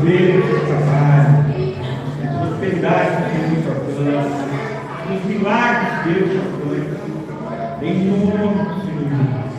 ver o seu trabalho, a prosperidade que Deus te alcança, os milagres que Deus te alcança, em nome do Senhor Jesus.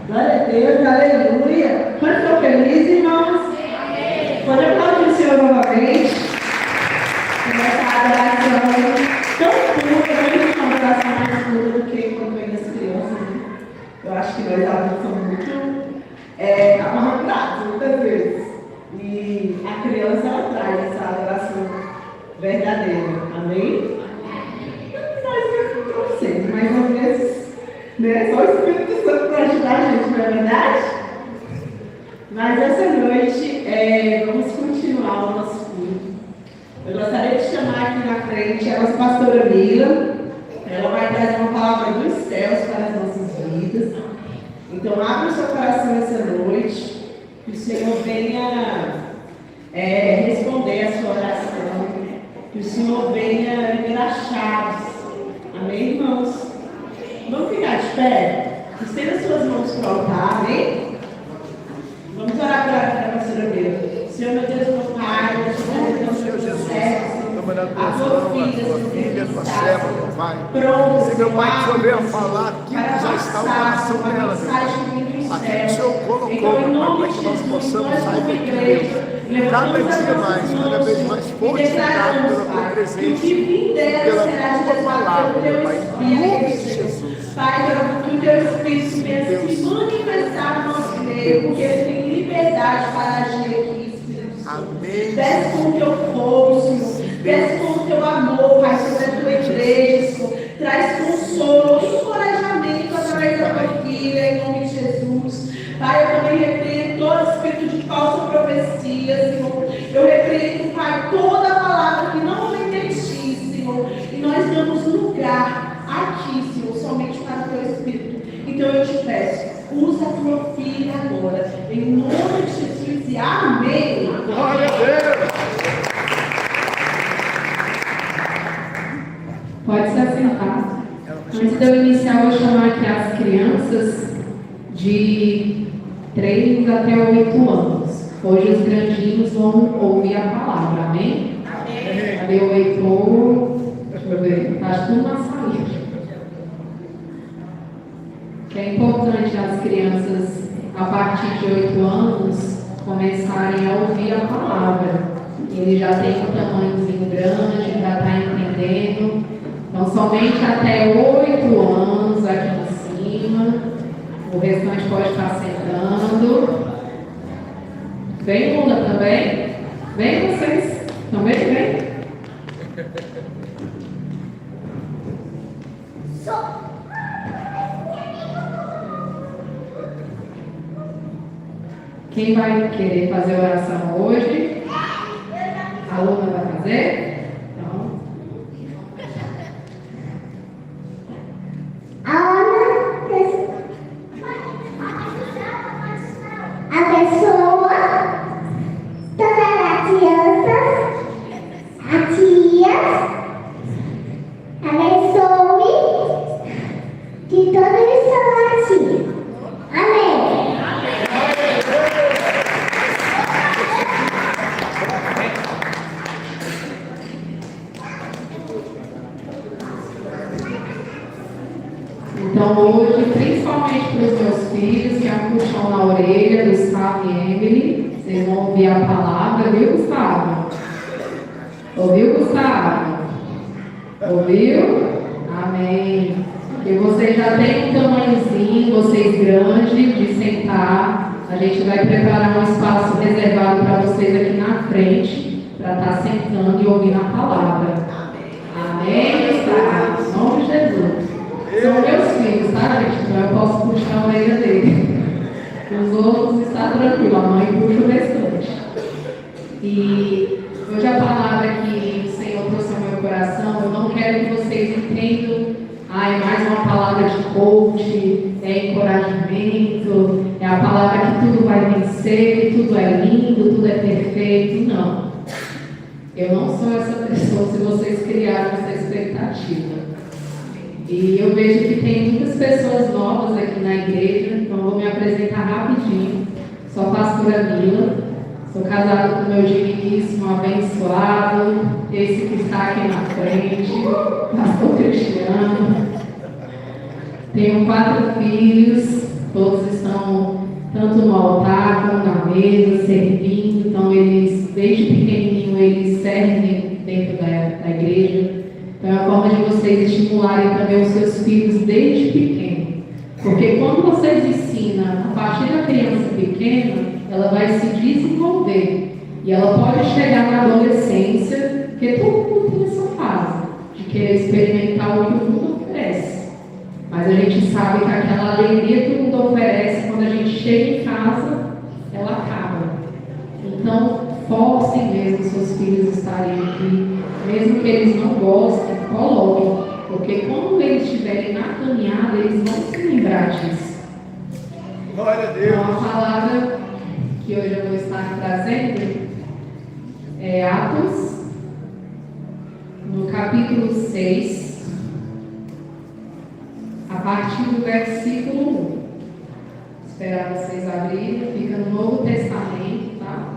Glória a Deus, aleluia. Quantos estão felizes, irmãos? Pode aplaudir o Senhor novamente. Essa adoração tão pura, muito uma adoração mais pura do que quando vem das crianças. Né? Eu acho que nós adultos somos muito amarrados, muitas vezes. E a criança, ela traz essa adoração verdadeira. Amém? Nós mesmos trouxemos, mas às vezes, né, só o Espírito Santo para ajudar a gente, não é verdade? Mas essa noite vamos continuar o nosso culto. Eu gostaria de chamar aqui na frente a nossa pastora Mila. Ela vai trazer uma palavra dos céus para as nossas vidas. Então, abra o seu coração essa noite, que o Senhor venha responder a sua oração, que o Senhor venha liberar chaves. Amém, irmãos? Vamos ficar de pé? Estenda suas mãos para o altar, amém? Vamos orar para a pastora Mila. Senhor, meu Deus, meu Pai, eu te apresento Senhor Jesus, a tua filha, tua serva, meu Pai. Pronto, Se meu Pai, que o Senhor venha falar aquilo que já está no coração dela, meu Pai. Aquilo que o Senhor colocou, meu Pai, para que nós possamos sair daqui cada dia mais, cada vez mais fortificado pela tua presença, pela tua palavra, meu Pai, em nome de Jesus. Pai, que o teu Espírito venha se manifestar no nosso meio, porque ele tem liberdade para agir aqui, Espírito Santo. Amém. Desce com o teu fogo, Senhor. Desce com o teu amor, Pai, sobre a tua igreja, Senhor. Traz consolo, encorajamento através da tua filha, em nome de Jesus. Pai, eu também repreendo todo espírito de falsa profecia, Senhor. Eu repreendo, Pai, toda palavra que não vem de ti, Senhor. E nós damos lugar aqui, Senhor, somente para o teu Espírito. Então eu te peço, usa a tua filha agora, em nome de Jesus, e amém. Glória a Deus. Pode se assentar. Antes de eu iniciar, eu vou chamar aqui as crianças de 3 até 8 anos. Hoje os grandinhos vão ouvir a palavra, amém? Amém. Cadê o Heitor? Deixa eu ver, está tudo na saída. Que é importante as crianças, a partir de 8 anos, começarem a ouvir a palavra. Ele já tem um tamanhozinho grande, já está entendendo. Então, somente até 8 anos aqui em cima. O restante pode estar sentando. Vem, Luna, também. Vem vocês. Também vem. Quem vai querer fazer oração hoje? A Luna vai fazer? Então. A pessoa, todas as crianças, as tias, abençoe de todo o restaurante. Amém. Então hoje, principalmente para os meus filhos, que é um puxão na orelha, Gustavo e Emily, vocês vão ouvir a palavra, viu, Gustavo? Ouviu, Gustavo? Ouviu? Amém. vocês já têm um tamanhozinho, vocês grandes, de sentar. A gente vai preparar um espaço reservado para vocês aqui na frente, para estar sentando e ouvindo a palavra. Amém? Tá? Em nome de Jesus. São meus filhos, tá, gente? Então eu posso puxar a orelha dele. Os outros está tranquilo, a mãe puxa o restante. E hoje a palavra que o Senhor trouxe ao meu coração, eu não quero que vocês entendam, é mais uma palavra de coach, é encorajamento, é a palavra que tudo vai vencer, que tudo é lindo, tudo é perfeito. Não. Eu não sou essa pessoa se vocês criaram essa expectativa. E eu vejo que tem muitas pessoas novas aqui na igreja, então vou me apresentar rapidinho. Sou a pastora Mila, sou casada com meu digníssimo, abençoado, esse que está aqui na frente, pastor Cristiano. Tenho 4 filhos, todos estão tanto no altar como na mesa, servindo, então eles, desde pequenininho, eles servem dentro da igreja. Então é a forma de vocês estimularem também os seus filhos desde pequeno. Porque quando vocês ensinam a partir da criança pequena, ela vai se desenvolver. E ela pode chegar na adolescência, porque todo mundo tem essa fase de querer experimentar o que o mundo oferece. Mas a gente sabe que aquela alegria que o mundo oferece, quando a gente chega em casa, ela acaba. Então, forcem mesmo seus filhos estarem aqui. Mesmo que eles não gostem, coloquem, porque quando eles estiverem na caminhada, eles vão se lembrar disso. Glória a Deus. Então, a palavra que hoje eu vou estar trazendo é Atos, no capítulo 6, a partir do versículo 1. Esperar vocês abrirem, fica no Novo Testamento, tá?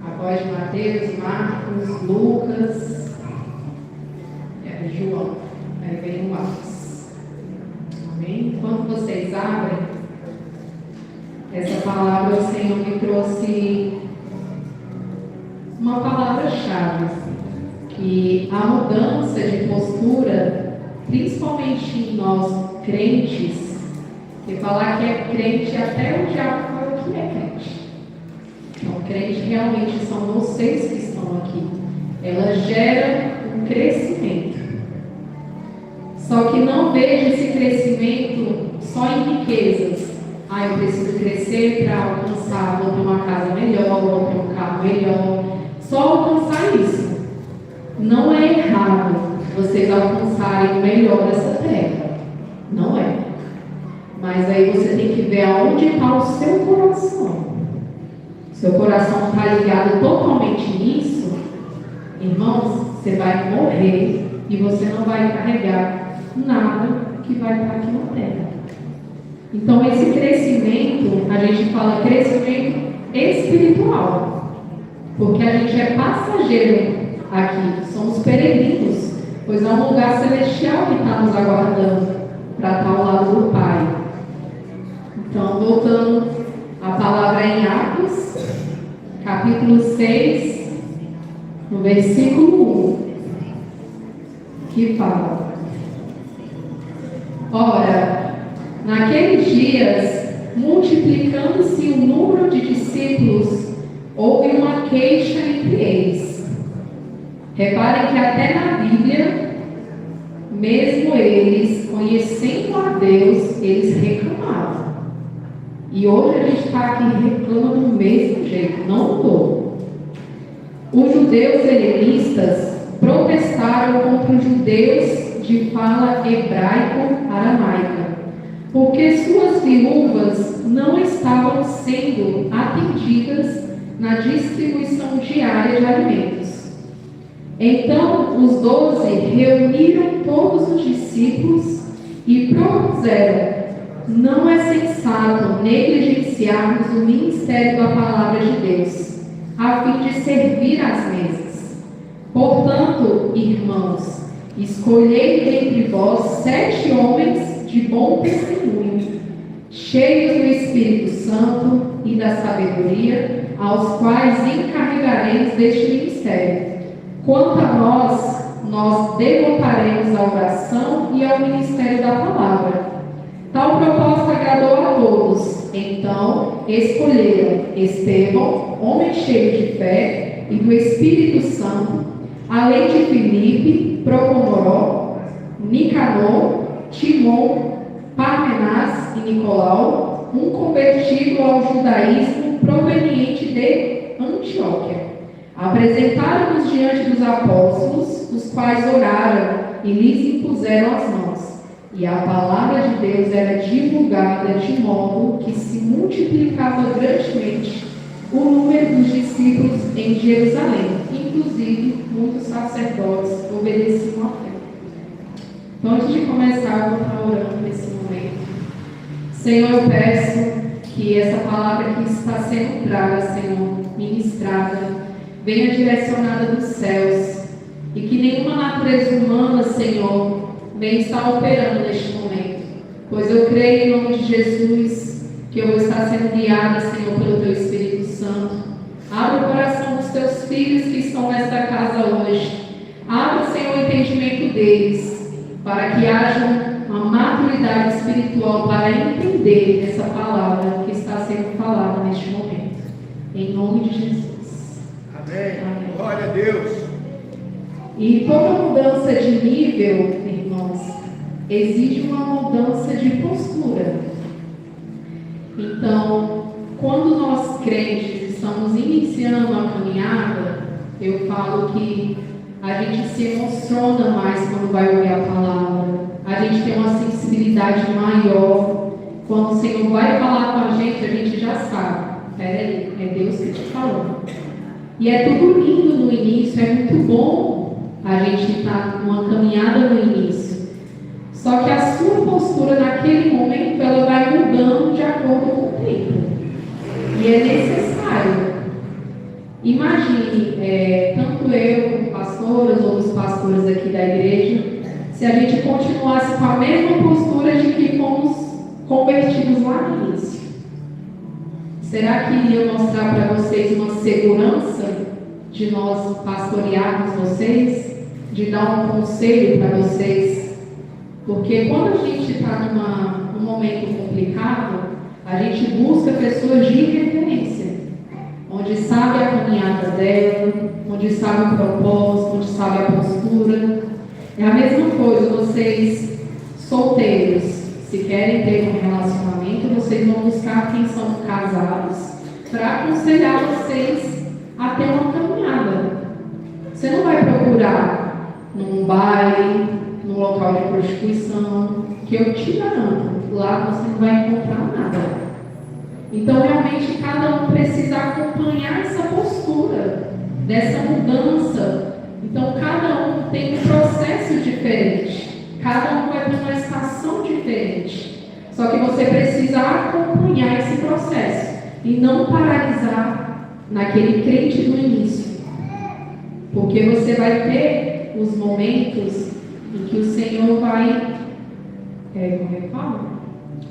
Após Mateus, Marcos, Lucas, João. Aí vem o Atos. Amém? Enquanto vocês abrem, essa palavra o Senhor me trouxe uma palavra-chave, que a mudança de postura, principalmente em nós crentes, e falar que é crente até o diabo fala que é crente. Então, crente realmente são vocês que estão aqui. Ela gera um crescimento. Só que não veja esse crescimento só em riquezas. Eu preciso crescer para alcançar, vou ter uma casa melhor, vou ter um carro melhor. Só alcançar isso. Não é errado vocês alcançarem o melhor dessa terra. Não é. Mas aí você tem que ver aonde está o seu coração. Seu coração está ligado totalmente nisso, irmãos, você vai morrer e você não vai carregar nada que vai estar aqui na terra. Então, esse crescimento, a gente fala crescimento espiritual, porque a gente é passageiro aqui, somos peregrinos, pois é um lugar celestial que está nos aguardando para estar ao lado do Pai. Então, voltando a palavra em Atos, capítulo 6, no versículo 1, que fala: Ora, naqueles dias, multiplicando-se o número de discípulos, houve uma queixa entre eles. Reparem que até na Bíblia, mesmo eles, conhecendo a Deus, eles reclamavam. E hoje a gente está aqui reclamando do mesmo jeito, não mudou. Os judeus helenistas protestaram contra os judeus de fala hebraico-aramaica, porque suas viúvas não estavam sendo atendidas na distribuição diária de alimentos. Então os 12 reuniram todos os discípulos e propuseram: não é sensato negligenciarmos o ministério da palavra de Deus, a fim de servir às mesas. Portanto, irmãos, escolhei dentre vós 7 homens de bom testemunho, cheios do Espírito Santo e da sabedoria, aos quais encarregaremos deste ministério. Quanto a nós devotaremos à oração e ao ministério da da palavra. Tal proposta agradou a todos. Então escolheram Estevão, homem cheio de fé e do Espírito Santo, além de Filipe, Procomoró, Nicanor, Timon, Parmenas e Nicolau, um convertido ao judaísmo proveniente de Antioquia. Apresentaram-nos diante dos apóstolos, os quais oraram e lhes impuseram as mãos. E a palavra de Deus era divulgada de modo que se multiplicava grandemente o número dos discípulos em Jerusalém. Inclusive, muitos sacerdotes obedeciam à fé. Então, antes de começar, eu vou estar orando nesse momento. Senhor, eu peço que essa palavra que está sendo traga, Senhor, ministrada, venha direcionada dos céus, e que nenhuma natureza humana, Senhor, venha estar operando neste momento, pois eu creio em nome de Jesus que eu vou estar sendo guiada, Senhor, pelo Teu Espírito Santo. Abre o coração dos Teus filhos que estão nesta casa hoje. Abre, Senhor, o entendimento deles, para que haja uma maturidade espiritual para entender essa palavra que está sendo falada neste momento. Em nome de Jesus. Amém. Amém. Glória a Deus. E toda mudança de nível, irmãos, exige uma mudança de postura. Então, quando nós crentes estamos iniciando a caminhada, eu falo que a gente se emociona mais quando vai ouvir a palavra, a gente tem uma sensibilidade maior. Quando o Senhor vai falar com a gente já sabe, peraí, é Deus que está falando. E é tudo lindo no início, é muito bom a gente estar numa caminhada no início. Só que a sua postura naquele momento, ela vai mudando de acordo com o tempo. E é necessário. Imagine, tanto eu, pastoras, ou os pastores aqui da igreja, se a gente continuasse com a mesma postura de que fomos convertidos lá no início. Será que iria mostrar para vocês uma segurança de nós pastorearmos vocês? De dar um conselho para vocês? Porque quando a gente está num momento complicado, a gente busca pessoas de referência, onde sabe a caminhada dela, onde sabe o propósito, onde sabe a postura. É a mesma coisa, vocês solteiros, se querem ter um relacionamento, vocês vão buscar quem são casados para aconselhar vocês a ter uma caminhada. Você não vai procurar num baile, num local de prostituição, que eu te garanto, lá você não vai encontrar nada. Então, realmente, cada um precisa acompanhar essa postura, dessa mudança. Então, cada um tem um processo diferente, cada um vai ter uma estação diferente. Só que você precisa acompanhar esse processo e não paralisar naquele crente do início. Porque você vai ter os momentos em que o Senhor vai,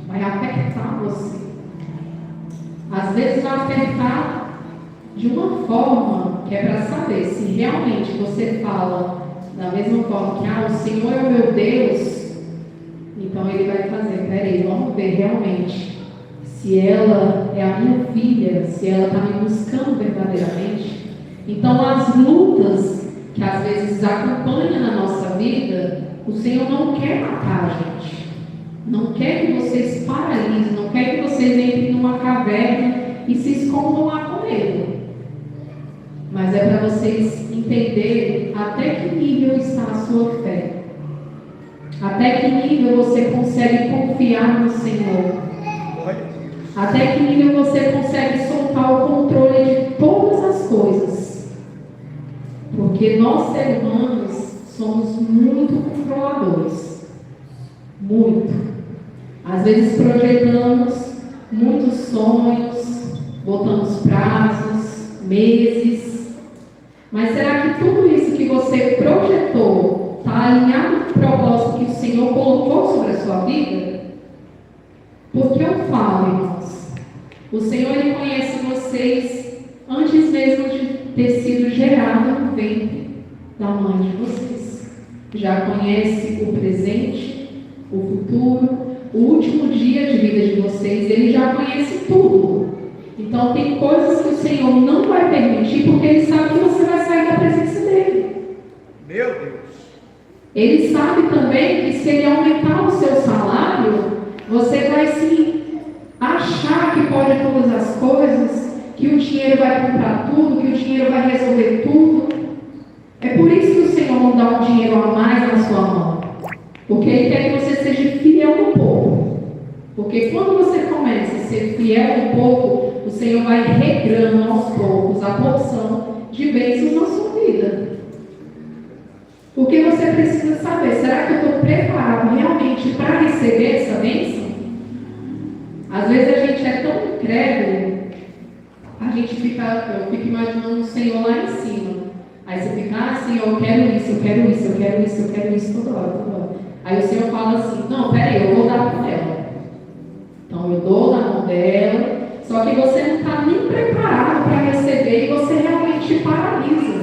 vai apertar você. Às vezes vai apertar de uma forma que é para saber se realmente você fala da mesma forma que o Senhor é o meu Deus, então Ele vai fazer, peraí, vamos ver realmente se ela é a minha filha, se ela está me buscando verdadeiramente. Então as lutas que às vezes acompanham na nossa vida, o Senhor não quer matar a gente, não quer que vocês paralisem, não quer que vocês entrem numa caverna e se escondam lá com Ele. Mas é para vocês entenderem até que nível está a sua fé, até que nível você consegue confiar no Senhor, até que nível você consegue soltar o controle de todas as coisas. Porque nós, seres humanos, somos muito controladores. Muito. Às vezes projetamos muitos sonhos, botamos prazos, meses. Mas será que tudo isso que você projetou está alinhado com o propósito que o Senhor colocou sobre a sua vida? Porque eu falo, irmãos, o Senhor Ele conhece vocês antes mesmo de ter sido gerado no ventre da mãe de vocês. Já conhece o presente, o futuro já conhece tudo. Então tem coisas que o Senhor não vai permitir, porque Ele sabe que você vai sair da presença dEle. Meu Deus. Ele sabe também que se Ele aumentar o seu salário, você vai se achar que pode todas as coisas, que o dinheiro vai comprar tudo, que o dinheiro vai resolver tudo. É por isso que o Senhor não dá um dinheiro a mais na sua mão. Porque Ele quer que você seja fiel no pouco. Porque quando você começa a ser fiel no pouco, o Senhor vai regrando aos poucos a porção de bênçãos na sua vida. Porque você precisa saber, será que eu estou preparado realmente para receber essa bênção? Às vezes a gente é tão incrédulo, eu fico imaginando o Senhor lá em cima. Aí você fica, Senhor, eu quero isso, eu quero isso, eu quero isso, eu quero isso toda hora, toda hora. Aí o Senhor fala assim, não, peraí, eu vou dar para ela. Então eu dou na mão dela, só que você não está nem preparado para receber e você realmente paralisa.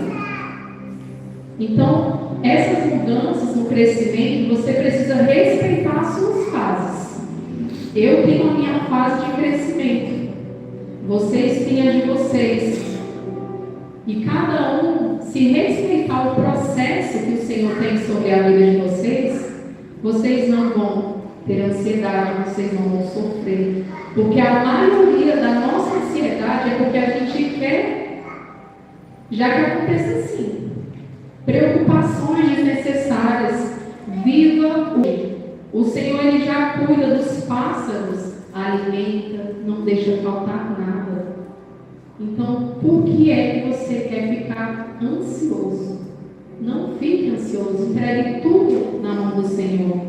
Então, essas mudanças no crescimento, você precisa respeitar as suas fases. Eu tenho a minha fase de crescimento, vocês têm a de vocês. E cada um, se respeitar o processo que o Senhor tem sobre a vida de vocês não vão ter ansiedade, vocês não vão sofrer. Porque a maioria da nossa ansiedade é porque a gente quer, já que acontece assim. Preocupações desnecessárias. Viva hoje. O Senhor, Ele já cuida dos pássaros, alimenta, não deixa faltar nada. Então, por que é que você quer ficar ansioso? Não fique ansioso, entregue tudo na mão do Senhor.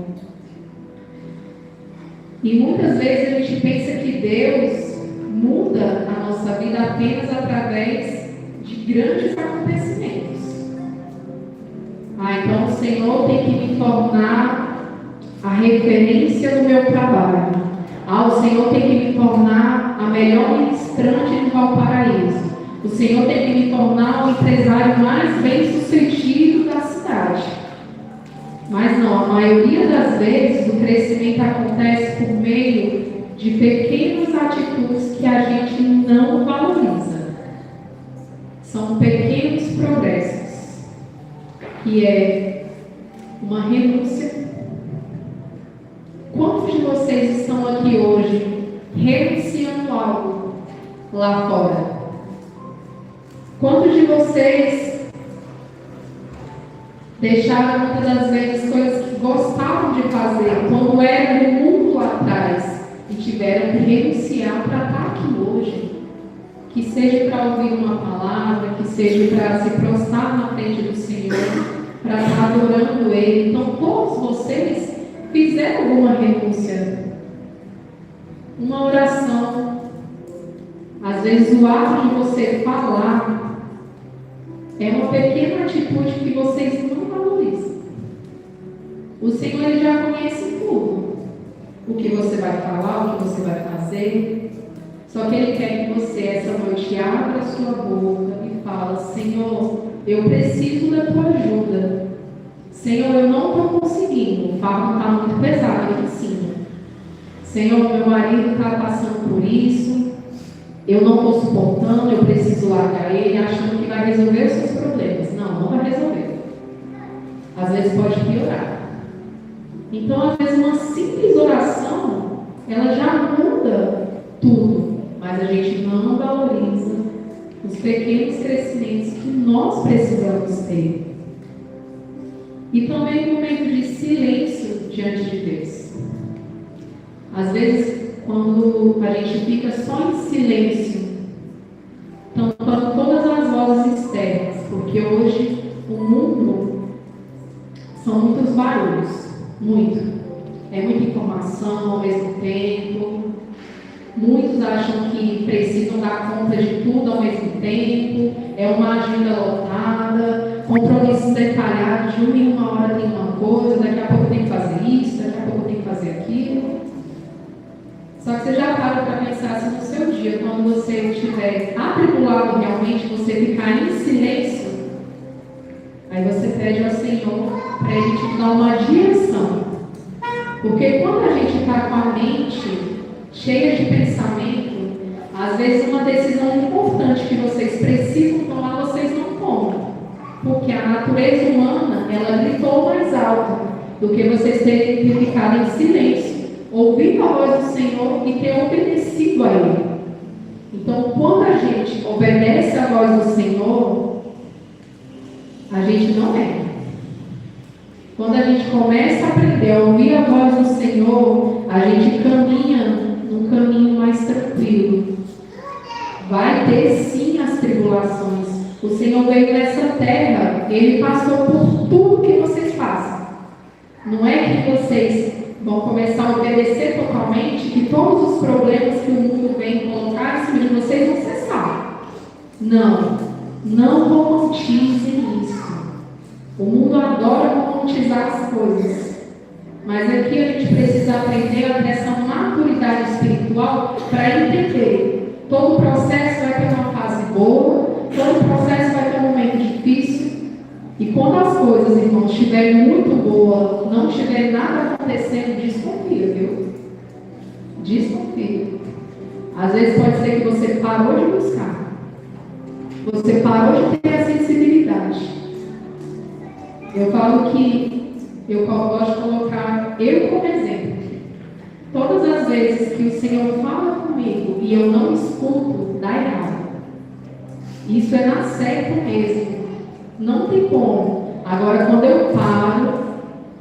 E muitas vezes a gente pensa que Deus muda a nossa vida apenas através de grandes acontecimentos. Então o Senhor tem que me tornar a referência do meu trabalho. O Senhor tem que me tornar a melhor ministrante de Valparaíso. O Senhor tem que me tornar o empresário mais bem-sucedido da cidade. Mas não, a maioria das vezes o crescimento acontece por meio de pequenas atitudes que a gente não valoriza. São pequenos progressos, que é uma renúncia. Quantos de vocês estão aqui hoje renunciando algo lá fora? Quantos de vocês deixaram muitas das vezes coisas que gostavam de fazer quando era no mundo lá atrás e tiveram que renunciar para estar aqui hoje? Que seja para ouvir uma palavra, que seja para se prostrar na frente do Senhor, para estar adorando Ele. Então todos vocês fizeram alguma renúncia, uma oração. Às vezes o ato de você falar é uma pequena atitude que vocês não valorizam. O Senhor, Ele já conhece tudo. O que você vai falar, o que você vai fazer. Só que Ele quer que você, essa noite, abra a sua boca e fala: Senhor, eu preciso da Tua ajuda. Senhor, eu não estou conseguindo. O fardo está muito pesado aqui em cima. Senhor, meu marido está passando por isso. Eu não estou suportando, eu preciso largar ele, achando que vai resolver os seus problemas. Não, não vai resolver. Às vezes pode piorar. Então, às vezes, uma simples oração, ela já muda tudo. Mas a gente não valoriza os pequenos crescimentos que nós precisamos ter. E também um momento de silêncio diante de Deus. Às vezes, quando a gente fica só em silêncio, tampando todas as vozes externas, porque hoje o mundo são muitos barulhos, é muita informação ao mesmo tempo. Muitos acham que precisam dar conta de tudo ao mesmo tempo, é uma agenda lotada, compromissos detalhados, de uma em uma hora tem uma coisa, daqui a pouco tem que fazer isso, daqui a pouco tem que fazer aquilo. Só que você já para pensar se no seu dia, quando você estiver atribulado realmente, você ficar em silêncio, aí você pede ao Senhor para Ele te dar uma direção. Porque quando a gente está com a mente cheia de pensamento, às vezes uma decisão importante que vocês precisam tomar, vocês não tomam. Porque a natureza humana, ela gritou mais alto do que vocês terem ficado em silêncio, ouvindo a voz do Senhor e ter obedecido a Ele. Então, quando a gente obedece a voz do Senhor, a gente não erra. Quando a gente começa a aprender a ouvir a voz do Senhor, a gente caminha num caminho mais tranquilo. Vai ter sim as tribulações. O Senhor veio nessa terra, Ele passou por tudo que vocês passam. Não é que vocês vão começar a obedecer totalmente, que todos os problemas que o mundo vem colocar em cima de vocês vão cessar. Não, não romantizem isso. O mundo adora romantizar as coisas. Mas aqui a gente precisa aprender a ter essa maturidade espiritual para entender. Todo processo vai ter uma fase boa, todo processo vai ter um momento difícil. E quando as coisas, irmãos, estiverem muito boas, não estiver nada acontecendo, desconfia, viu? Desconfia. Às vezes pode ser que você parou de buscar. Você parou de ter a sensibilidade. Eu falo que eu gosto de colocar eu como exemplo. Todas as vezes que o Senhor fala comigo e eu não escuto, dá errado. Isso é na certa mesmo. Não tem como. Agora, quando eu paro,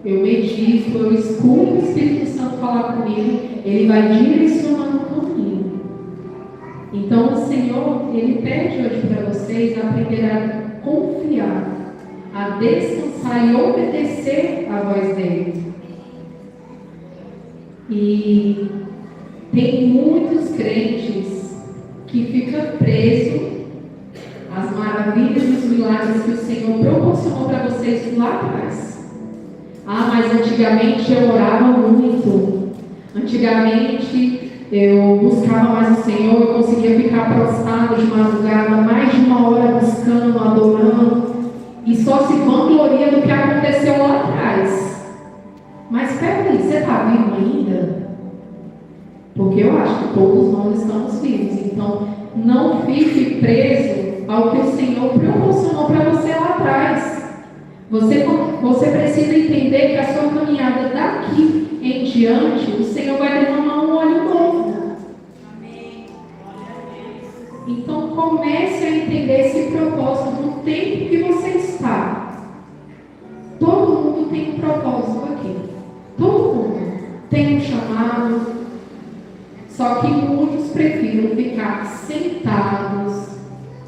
eu medito, eu escuto o Espírito Santo falar comigo, Ele vai direcionando o caminho. Então, o Senhor, Ele pede hoje para vocês aprender a confiar, a descansar e obedecer a voz dEle. E tem muitos crentes que ficam presos às maravilhas e os milagres que o Senhor proporcionou para vocês lá atrás. Ah, mas antigamente eu orava muito. Antigamente eu buscava mais o Senhor, eu conseguia ficar prostrado de madrugada, mais de 1 hora buscando, adorando. E só se vangloria do que aconteceu lá atrás. Mas espera aí, você está vivo ainda? Porque eu acho que todos nós estamos vivos. Então, não fique preso ao que o Senhor proporcionou para você lá atrás. Você precisa entender que a sua caminhada daqui em diante, o Senhor vai derramar um óleo novo. Então comece a entender esse propósito do tempo que você está. Todo mundo tem um propósito aqui. Todo mundo tem um chamado. Só que muitos prefiram ficar sentados,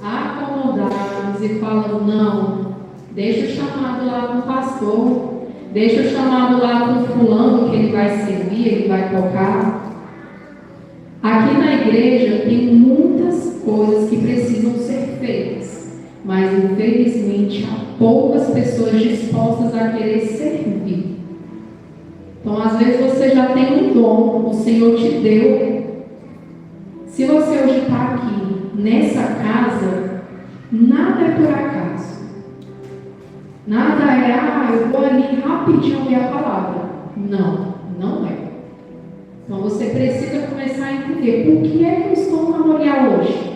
acomodados e falam, não, deixa o chamado lá com o pastor, deixa o chamado lá com o fulano que ele vai servir, ele vai tocar. Aqui na igreja tem muitas coisas que precisam ser feitas, mas infelizmente há poucas pessoas dispostas a querer servir. Então às vezes você já tem um dom, o Senhor te deu. Se você hoje está aqui nessa casa, nada é por acaso. Nada é, eu vou ali rapidinho ouvir a palavra. Não, não é. Então você precisa começar a entender o que é que eu estou no memorial hoje.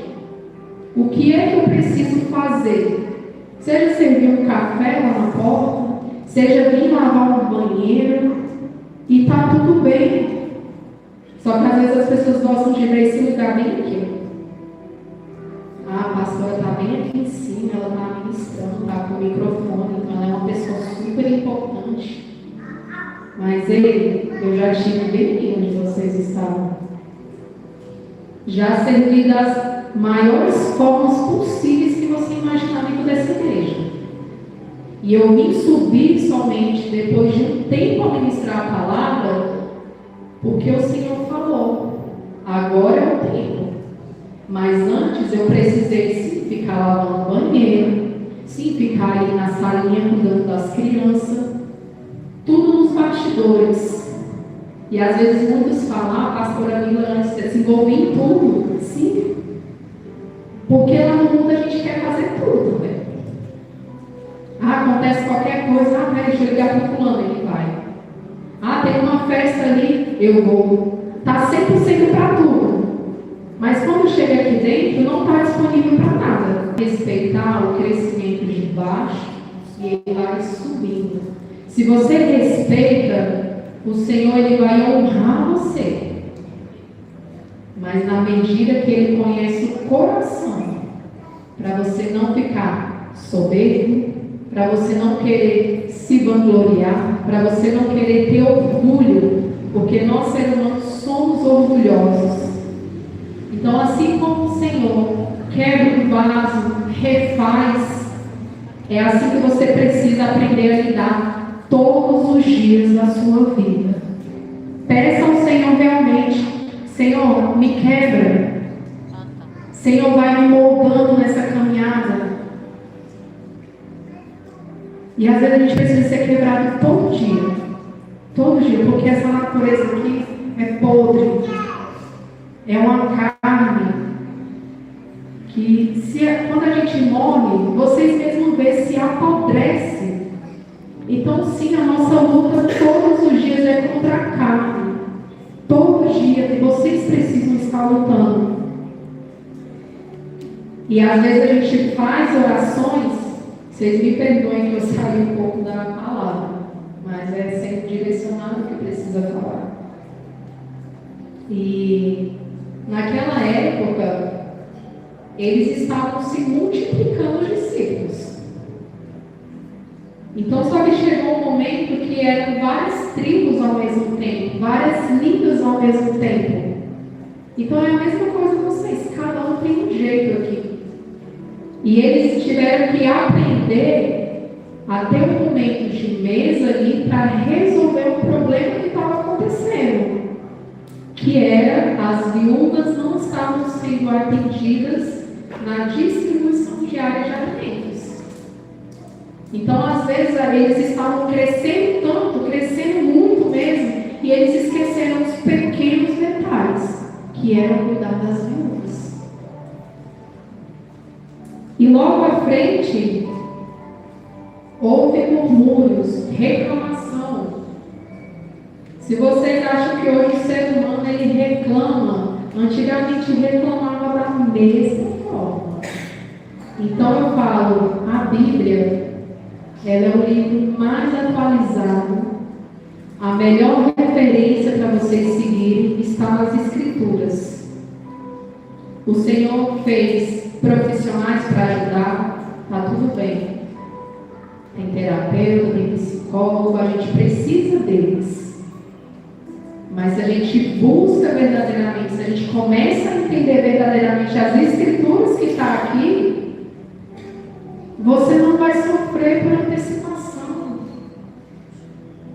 O que é que eu preciso fazer? Seja servir um café lá na porta, seja vir lavar um banheiro, e está tudo bem. Só que às vezes as pessoas gostam de ver esse lugar bem aqui. Ah, a pastora está bem aqui em cima, ela está ministrando, está com o microfone, então ela é uma pessoa super importante. Mas eu já tive bem onde vocês estavam. Já servi das maiores formas possíveis que você imaginar dentro dessa igreja. E eu vim subir somente depois de um tempo a ministrar a palavra, porque o Senhor falou, agora é o tempo. Mas antes eu precisei sim ficar lavando o banheiro, sim ficar ali na salinha cuidando das crianças, tudo nos bastidores. E às vezes muitos falam, a pastora Mila antes se envolvia em tudo. Sim, porque lá no mundo a gente quer fazer tudo, né? Acontece qualquer coisa, deixa eu ligar para o fulano, ele vai. Tem uma festa ali, eu vou. está 100% para tudo. Mas quando chega aqui dentro, não está disponível para nada. Respeitar o crescimento de baixo e ele vai subindo. Se você respeita, o Senhor ele vai honrar você. Mas na medida que ele conhece o coração, para você não ficar soberbo, para você não querer se vangloriar, para você não querer ter orgulho, porque nós seres humanos somos orgulhosos. Então, assim como o Senhor quebra o vaso, refaz, é assim que você precisa aprender a lidar todos os dias da sua vida. Peça ao Senhor realmente: Senhor, me quebra. Senhor, vai me moldando nessa caminhada. E às vezes a gente precisa ser quebrado todo dia, porque essa natureza aqui é podre, é uma carne que quando a gente morre, vocês mesmos veem, se apodrece. Então sim, a nossa luta todos os dias é contra a carne, todo dia vocês precisam estar lutando. E às vezes a gente faz orações. Vocês me perdoem que eu saí um pouco da palavra, mas é sempre direcionado o que precisa falar. E naquela época, eles estavam se multiplicando os discípulos. Então só que chegou um momento que eram várias tribos ao mesmo tempo, várias línguas ao mesmo tempo. Então é a mesma coisa com vocês, cada um tem um jeito aqui. E eles tiveram que aprender a ter um momento de mesa ali para resolver o problema que estava acontecendo. Que era, as viúvas não estavam sendo atendidas na distribuição diária de alimentos. Então, às vezes, eles estavam crescendo tanto, crescendo muito mesmo, e eles esqueceram os pequenos detalhes, que eram cuidar das viúvas. E logo à frente, houve murmúrios, reclamação. Se vocês acham que hoje o ser humano ele reclama, antigamente reclamava da mesma forma. Então eu falo, a Bíblia, ela é o livro mais atualizado, a melhor referência para vocês seguirem está nas Escrituras. O Senhor fez profissionais para ajudar, está tudo bem. Tem terapeuta, tem psicólogo, a gente precisa deles. Mas se a gente busca verdadeiramente, se a gente começa a entender verdadeiramente as Escrituras que está aqui, você não vai sofrer por antecipação.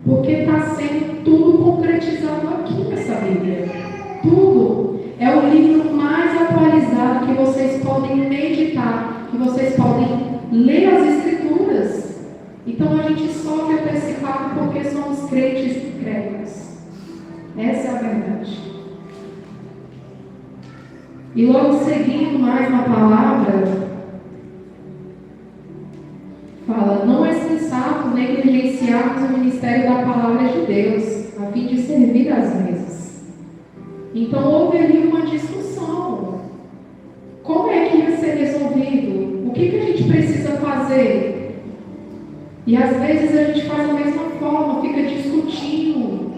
Porque está sendo tudo concretizado aqui nessa Bíblia. Tudo. É o livro mais atualizado que vocês podem meditar, que vocês podem ler as Escrituras. Então a gente sofre antecipado porque somos crentes incrédulos. Essa é a verdade. E logo seguindo mais na palavra, fala: não é sensato negligenciarmos o ministério da palavra de Deus, a fim de servir às mesas. Então houve ali uma discussão. Como é que ia ser resolvido? O que a gente precisa fazer? E às vezes a gente faz da mesma forma, fica discutindo,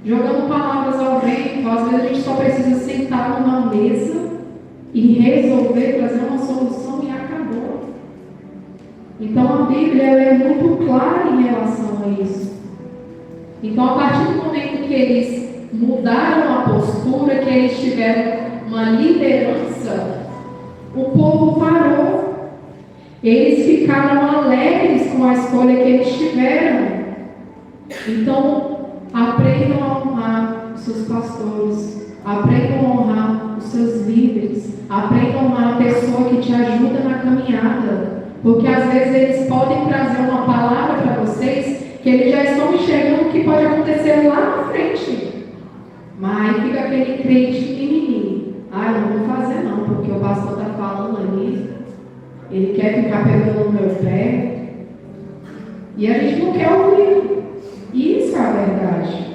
jogando palavras ao vento. Às vezes a gente só precisa sentar numa mesa e resolver, trazer uma solução e acabou. Então a Bíblia ela é muito clara em relação a isso. Então a partir do momento que eles mudaram a postura, que eles tiveram uma liderança, o povo parou. Eles ficaram alegres com a escolha que eles tiveram. Então, aprendam a honrar os seus pastores, aprendam a honrar os seus líderes, aprendam a honrar a pessoa que te ajuda na caminhada. Porque às vezes eles podem trazer uma palavra para vocês que eles já estão enxergando o que pode acontecer lá na frente. Mas fica aquele crente pequenininho. Ah, eu não vou fazer não, porque o pastor está falando ali. Ele quer ficar pegando no meu pé. E a gente não quer ouvir. Isso é a verdade.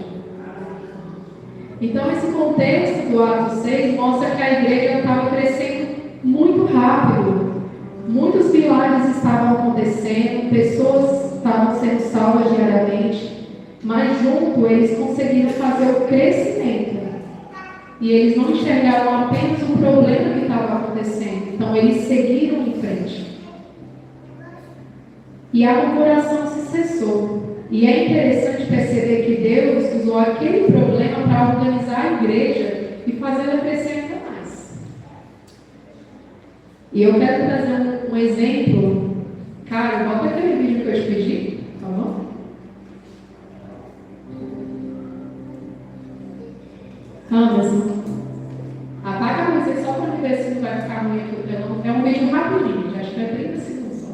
Então, esse contexto do Atos 6 mostra que a igreja estava crescendo muito rápido. Muitos milagres estavam acontecendo, pessoas estavam sendo salvas diariamente, mas junto eles conseguiram fazer o crescimento. E eles não enxergaram apenas o problema que estava acontecendo, então eles seguiram em frente. E a murmuração se cessou. E é interessante perceber que Deus usou aquele problema para organizar a igreja e fazê-la crescer ainda mais. E eu quero trazer um exemplo. Cara, bota aquele vídeo que eu te pedi, tá bom? Anderson, apaga a música só para ver se não vai ficar ruim aqui o telão. É um vídeo rapidinho, gente, acho que é 30 segundos só.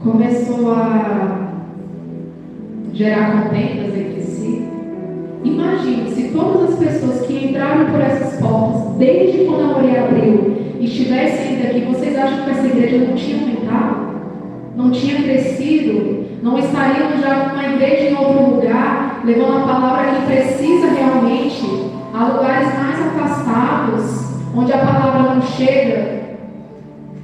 Começou a gerar contendas entre si. Imagine se todas as pessoas que entraram por essas portas, desde quando a Maria abriu, estivessem ainda aqui, vocês acham que essa igreja não tinha aumentado? Não tinha crescido? Não estaríamos já com uma igreja em outro lugar, levando a palavra que precisa realmente a lugares mais afastados, onde a palavra não chega?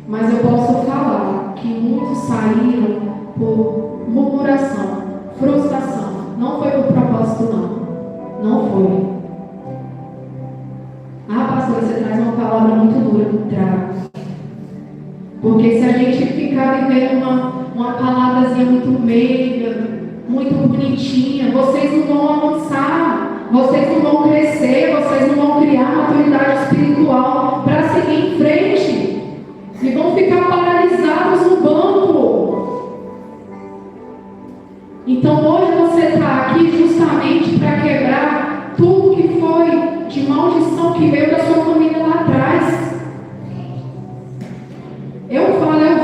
Mas eu posso falar que muitos saíram por murmuração, frustração. Não foi por propósito, não. Não foi. Ah, pastor, você traz uma palavra muito dura no trago. Porque se a gente ficar vivendo uma palavrazinha muito meiga, muito bonitinha, vocês não vão avançar, vocês não vão crescer, vocês não vão criar maturidade espiritual para seguir em frente. E vão ficar paralisados no banco. Então hoje você está aqui justamente para quebrar tudo que foi de maldição que veio da sua família lá atrás. Eu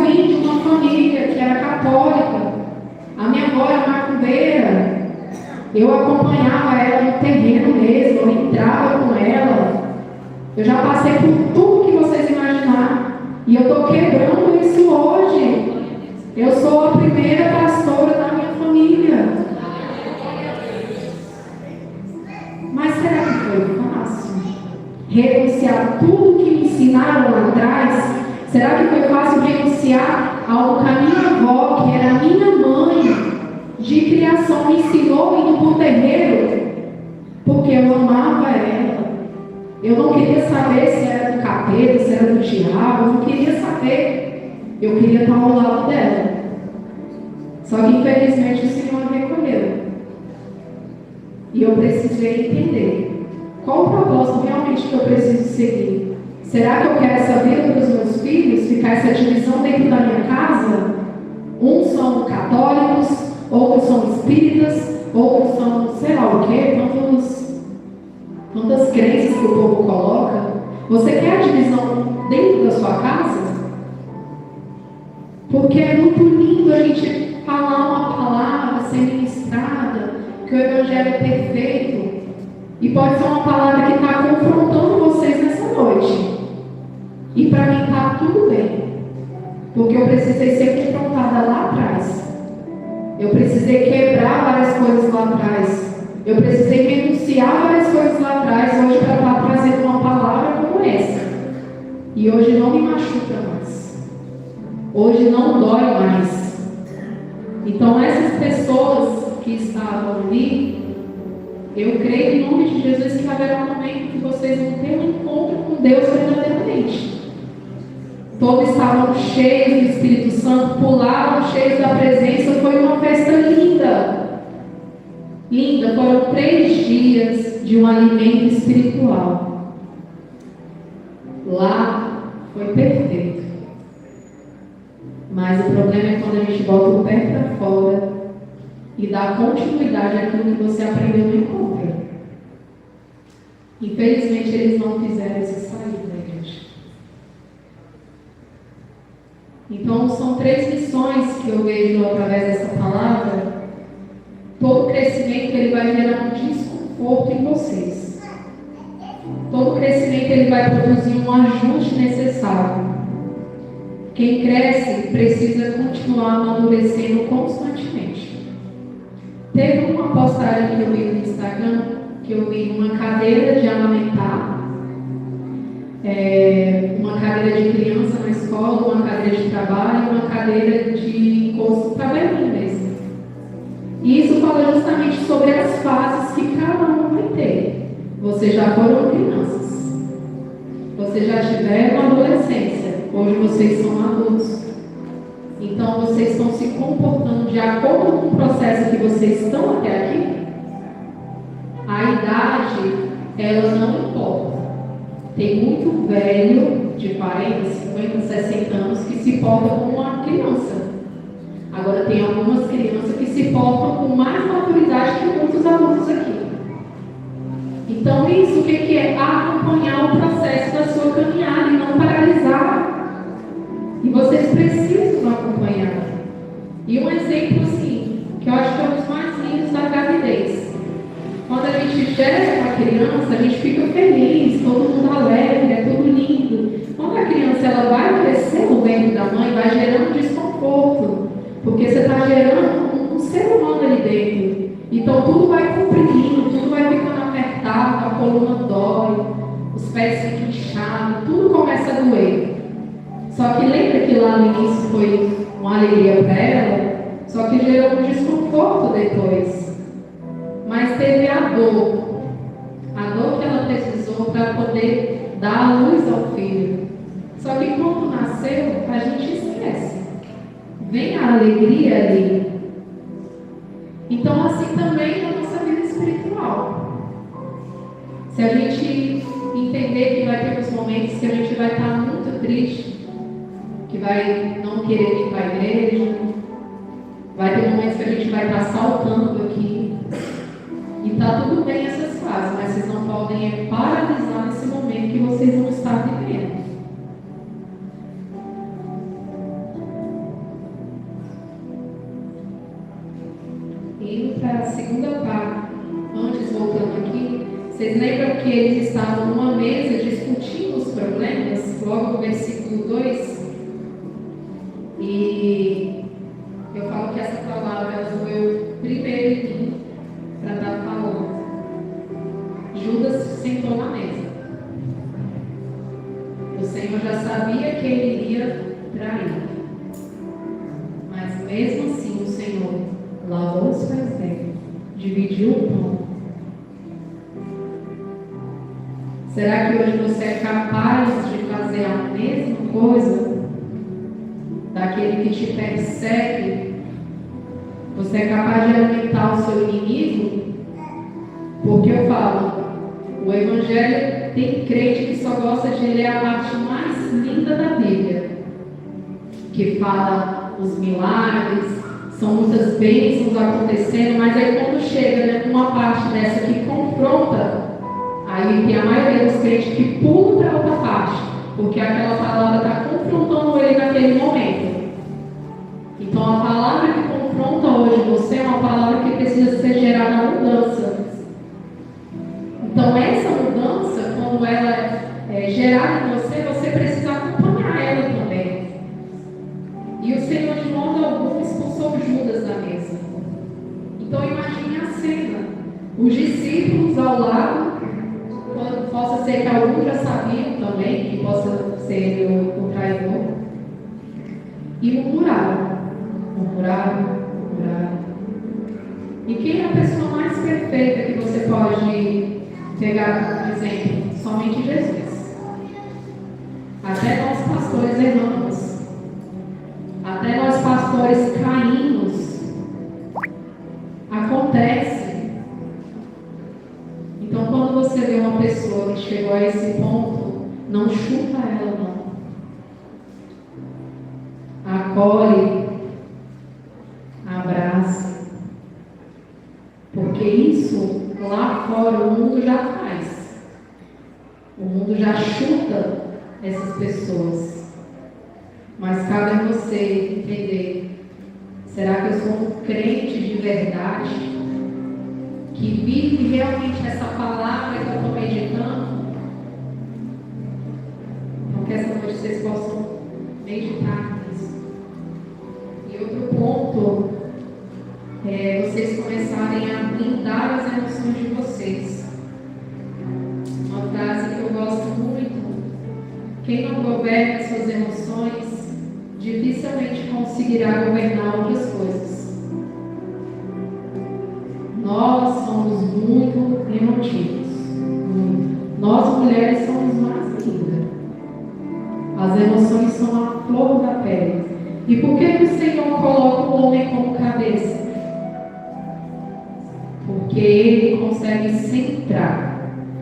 vim de uma família que era católica. A minha avó era macumbeira. Eu acompanhava ela no terreno mesmo, eu entrava com ela. Eu já passei por tudo que vocês imaginaram. E eu estou quebrando isso hoje. Eu sou a primeira pastora da minha família. Mas será que foi fácil? Renunciar tudo que me ensinaram lá atrás? Será que foi fácil renunciar ao que a minha avó, que era minha mãe, de criação, me ensinou indo por terreiro? Porque eu amava ela. Eu não queria saber se era do capeta, se era do diabo, eu não queria saber. Eu queria estar ao lado dela. Só que infelizmente o Senhor me recolheu. E eu precisei entender qual o propósito realmente que eu preciso seguir. Será que eu quero essa vida para os meus filhos? Ficar essa divisão dentro da minha casa? Uns são católicos, outros são espíritas, outros são sei lá o quê, tantas crenças que o povo coloca. Você quer a divisão dentro da sua casa? Porque é muito lindo a gente falar uma palavra, ser ministrada, que o Evangelho é perfeito. E pode ser uma palavra que está confrontando vocês nessa noite. E para mim está tudo bem. Porque eu precisei ser confrontada lá atrás. Eu precisei quebrar várias coisas lá atrás. Eu precisei renunciar várias coisas lá atrás, hoje para estar trazendo uma palavra como essa. E hoje não me machuca mais. Hoje não dói mais. Então essas pessoas que estavam ali, eu creio em nome de Jesus que haverá um momento que você Deus verdadeiramente. Todos estavam cheios do Espírito Santo, pulavam cheios da presença. Foi uma festa linda. Linda. Foram 3 dias de um alimento espiritual. Lá foi perfeito. Mas o problema é quando a gente bota o pé para fora e dá continuidade àquilo que você aprendeu no encontro. Infelizmente, eles não fizeram essa saída, gente. Então, são 3 lições que eu vejo através dessa palavra. Todo crescimento, ele vai gerar um desconforto em vocês. Todo crescimento, ele vai produzir um ajuste necessário. Quem cresce precisa continuar amadurecendo constantemente. Teve uma postagem que eu vi no Instagram, que eu vi uma cadeira de amamentar, uma cadeira de criança na escola, uma cadeira de trabalho, uma cadeira de curso para bebê mesmo. E isso fala justamente sobre as fases que cada um vai ter. Vocês já foram crianças, vocês já tiveram adolescência, hoje vocês são adultos. Então vocês estão se comportando de acordo com o processo que vocês estão até aqui. A idade, ela não importa. Tem muito velho de 40, 50, 60 anos que se porta como uma criança. Agora tem algumas crianças que se portam com mais maturidade que muitos adultos aqui. Então isso, o que é? Acompanhar o processo da sua caminhada e não paralisar. E vocês precisam acompanhar. E um exemplo assim, que eu acho que é um dos mais lindos da gravidez. Quando a gente gera uma criança, a gente fica feliz, todo mundo alegre, é tudo lindo. Quando a criança ela vai crescer no ventre da mãe, vai gerando desconforto, porque você está gerando um ser humano ali dentro. Então tudo vai comprimindo, tudo vai ficando apertado, a coluna dói, os pés ficam inchados, tudo começa a doer. Só que lembra que lá no início foi uma alegria para ela, só que gerou um desconforto depois. Mas teve a dor que ela precisou para poder dar a luz ao filho. Só que quando nasceu, a gente esquece. Vem a alegria ali. Então assim também na nossa vida espiritual. Se a gente entender que vai ter uns momentos que a gente vai estar muito triste, que vai não querer ir para a igreja, vai ter momentos que a gente vai estar saltando aqui. E está tudo bem essas fases, mas vocês não podem paralisar nesse momento que vocês vão estar vivendo. Indo para a segunda parte, antes voltando aqui, vocês lembram que eles estavam numa mesa discutindo os problemas, logo no versículo 2? E eu falo que essa palavra ela foi o primeiro em mim para estar falando. Judas sentou na mesa. O Senhor já sabia que ele iria trair. Mas mesmo assim o Senhor lavou os pés dele, dividiu o pão. Será que hoje você é capaz de fazer a mesma coisa daquele que te persegue? Você é capaz de alimentar o seu inimigo? Porque eu falo, o Evangelho tem crente que só gosta de ler a parte mais linda da Bíblia, que fala os milagres, são muitas bênçãos acontecendo, mas aí quando chega numa parte dessa que confronta, aí tem a maioria dos crentes que pulam para outra parte, porque aquela palavra está confrontando ele naquele momento. Então a palavra que confronta hoje você é uma palavra que precisa ser gerada na mudança. Então essa mudança, quando ela é gerada em você, você precisa acompanhar ela também. E o Senhor, de modo algum, expulsou Judas da mesa. Então imagine a cena. Os discípulos ao lado, possa ser que alguns já sabiam também, que possa ser o traidor, e murmuraram. E quem é a pessoa mais perfeita que você pode pegar como exemplo? Somente Jesus. Até nós pastores erramos. Até nós pastores caímos. Acontece. Então, quando você vê uma pessoa que chegou a esse ponto, não chuta ela, não. Acolhe, abraça. Porque isso, lá fora, o mundo já faz. O mundo já chuta essas pessoas. Mas cabe a você entender: será que eu sou um crente de verdade? Que vive realmente essa palavra que eu estou meditando? Então, que essa noite vocês possam meditar nisso. E outro ponto é vocês começarem a blindar as emoções de vocês. Uma frase que eu gosto muito: quem não governa suas emoções dificilmente conseguirá governar outras coisas. Nós somos muito emotivos. Nós mulheres somos mais ainda. As emoções são a flor da pele. E por que o Senhor coloca o homem como cabeça? Porque ele consegue centrar.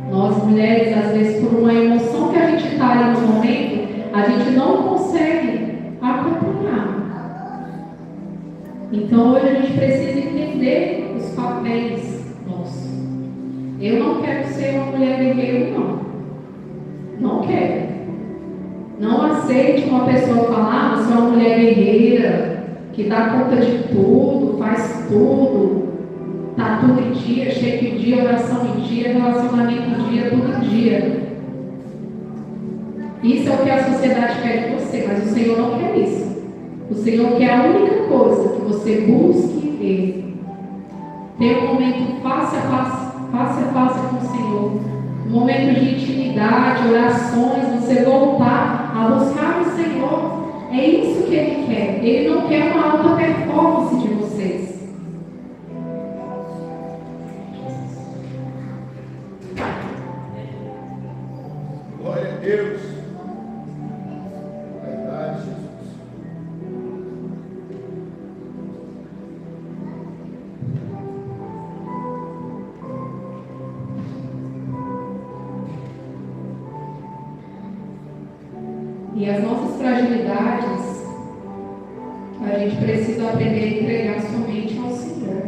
Nós mulheres, às vezes, por uma emoção que a gente está ali no momento, a gente não consegue acompanhar. Então hoje a gente precisa entender os papéis nossos. Eu não quero ser uma mulher guerreira, não. Não quero. Não aceite uma pessoa falar: você é uma mulher guerreira, que dá conta de tudo, faz tudo, tá tudo em dia, cheio em dia, oração em dia, relacionamento em dia, tudo em dia. Isso é o que a sociedade quer de você, mas o Senhor não quer isso. O Senhor quer a única coisa: que você busque Ele. Ter um momento face a face com o Senhor. Um momento de intimidade, orações, você voltar a buscar o Senhor. É isso que Ele quer. Ele não quer uma alta performance de vocês. Glória a Deus. Verdade, Jesus. E as nossas fragilidades, a gente precisa aprender a entregar somente ao Senhor.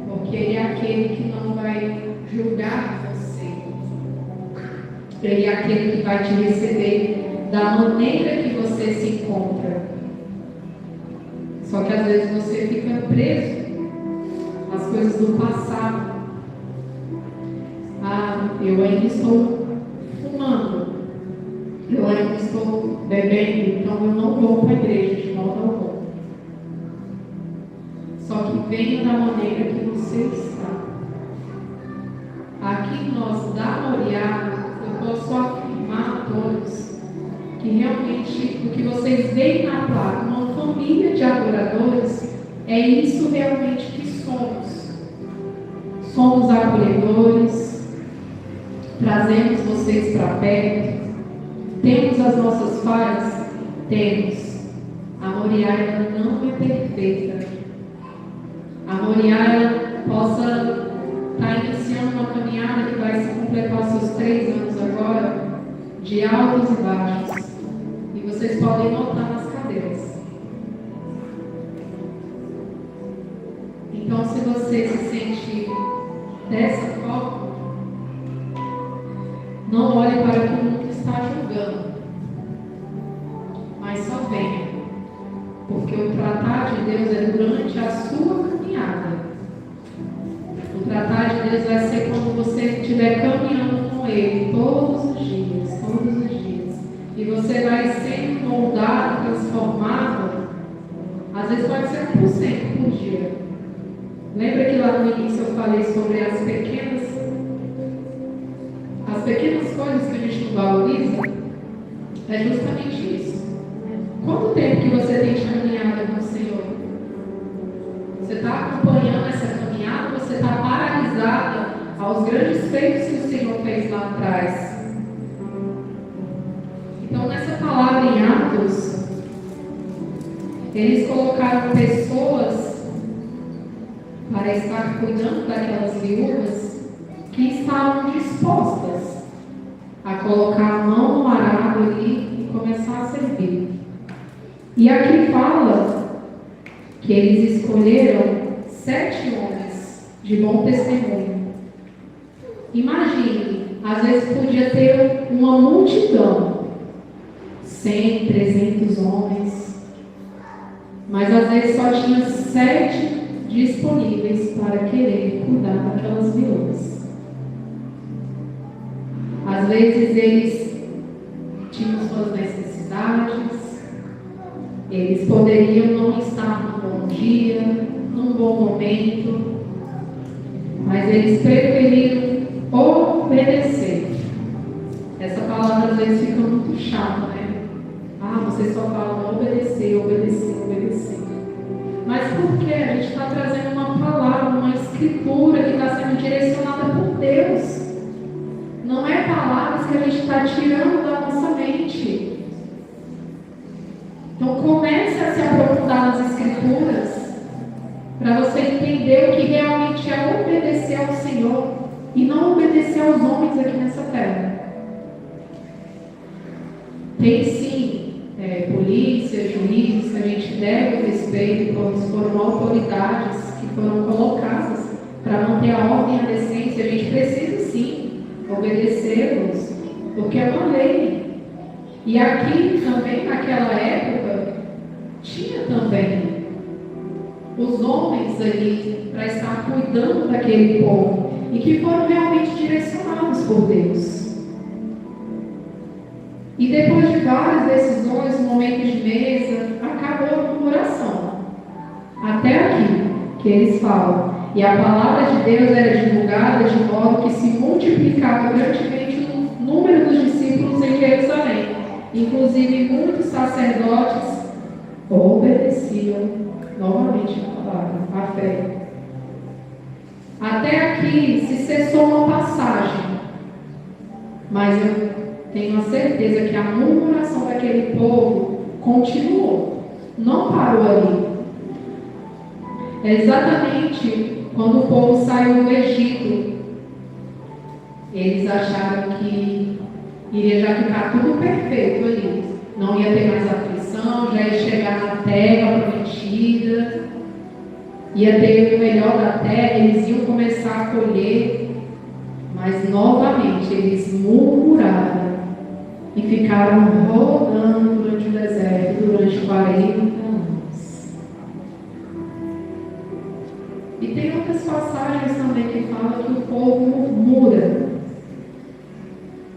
Porque Ele é aquele que não vai julgar você. Ele é aquele que vai te receber da maneira que você se encontra. Só que às vezes você fica preso às coisas do passado. Ah, eu ainda estou fumando. Eu ainda estou bebendo, então eu não vou para a igreja de modo algum. Só que venha da maneira que você está. Aqui nós, da Moriá, eu posso afirmar a todos que realmente o que vocês veem na placa, uma família de adoradores, é isso realmente que somos. Somos acolhedores, trazemos vocês para perto. Temos as nossas falhas? Temos. A Moriá ela não é perfeita. A Moriá ela possa estar iniciando uma caminhada que vai se completar os seus 3 anos agora, de altos e baixos. E vocês podem notar nas cadeiras. Então, se você se sente dessa forma, não olhe para o que o mundo está julgando, mas só venha, porque o tratar de Deus é durante a sua caminhada. O tratar de Deus vai ser quando você estiver caminhando com Ele todos os dias, e você vai sendo moldado, transformado. Às vezes pode ser 1% por dia. Lembra que lá no início eu falei sobre as pequenas coisas que a gente não valoriza? É justamente isso. Quanto tempo que você tem de caminhada com o Senhor? Você está acompanhando essa caminhada ou você está paralisada aos grandes feitos que o Senhor fez lá atrás? orfanatos, eles colocaram pessoas para estar cuidando daquelas viúvas que estavam dispostas a colocar a mão no arado ali e começar a servir. E aqui fala que eles escolheram 7 homens de bom testemunho. Imagine, às vezes podia ter uma multidão, 100, 300 homens, mas às vezes só tinha 7 disponíveis para querer cuidar daquelas viúvas. Às vezes eles tinham suas necessidades, eles poderiam não estar num bom dia, num bom momento, mas eles preferiram obedecer. Essa palavra às vezes fica muito chata, né? Vocês só falam obedecer, obedecer, obedecer. Mas por quê? A gente está trazendo uma palavra, uma escritura que está sendo direcionada por Deus. Não é palavras que a gente está tirando da nossa mente. Então comece a se aprofundar nas escrituras para você entender o que realmente é obedecer ao Senhor e não obedecer aos homens aqui nessa terra. Tem sim polícia, juízes que a gente deve respeito, pois foram autoridades que foram colocadas para manter a ordem e a decência. A gente precisa sim obedecê-los, porque é uma lei. E aqui também, naquela época, tinha também os homens ali para estar cuidando daquele povo e que foram realmente direcionados por Deus. E depois de várias decisões, momentos de mesa, acabou a murmuração. Até aqui, que eles falam. E a palavra de Deus era divulgada de modo que se multiplicava grandemente o número dos discípulos em Jerusalém. Inclusive, muitos sacerdotes obedeciam novamente a palavra, a fé. Até aqui se cessou uma passagem, mas eu tenho a certeza que a murmuração daquele povo continuou, não parou ali. É exatamente quando o povo saiu do Egito, eles acharam que iria já ficar tudo perfeito ali, não ia ter mais aflição, já ia chegar na terra prometida, ia ter o melhor da terra, eles iam começar a colher, mas novamente eles murmuraram e ficaram rodando durante o deserto durante 40 anos. E tem outras passagens também que falam que o povo murmura.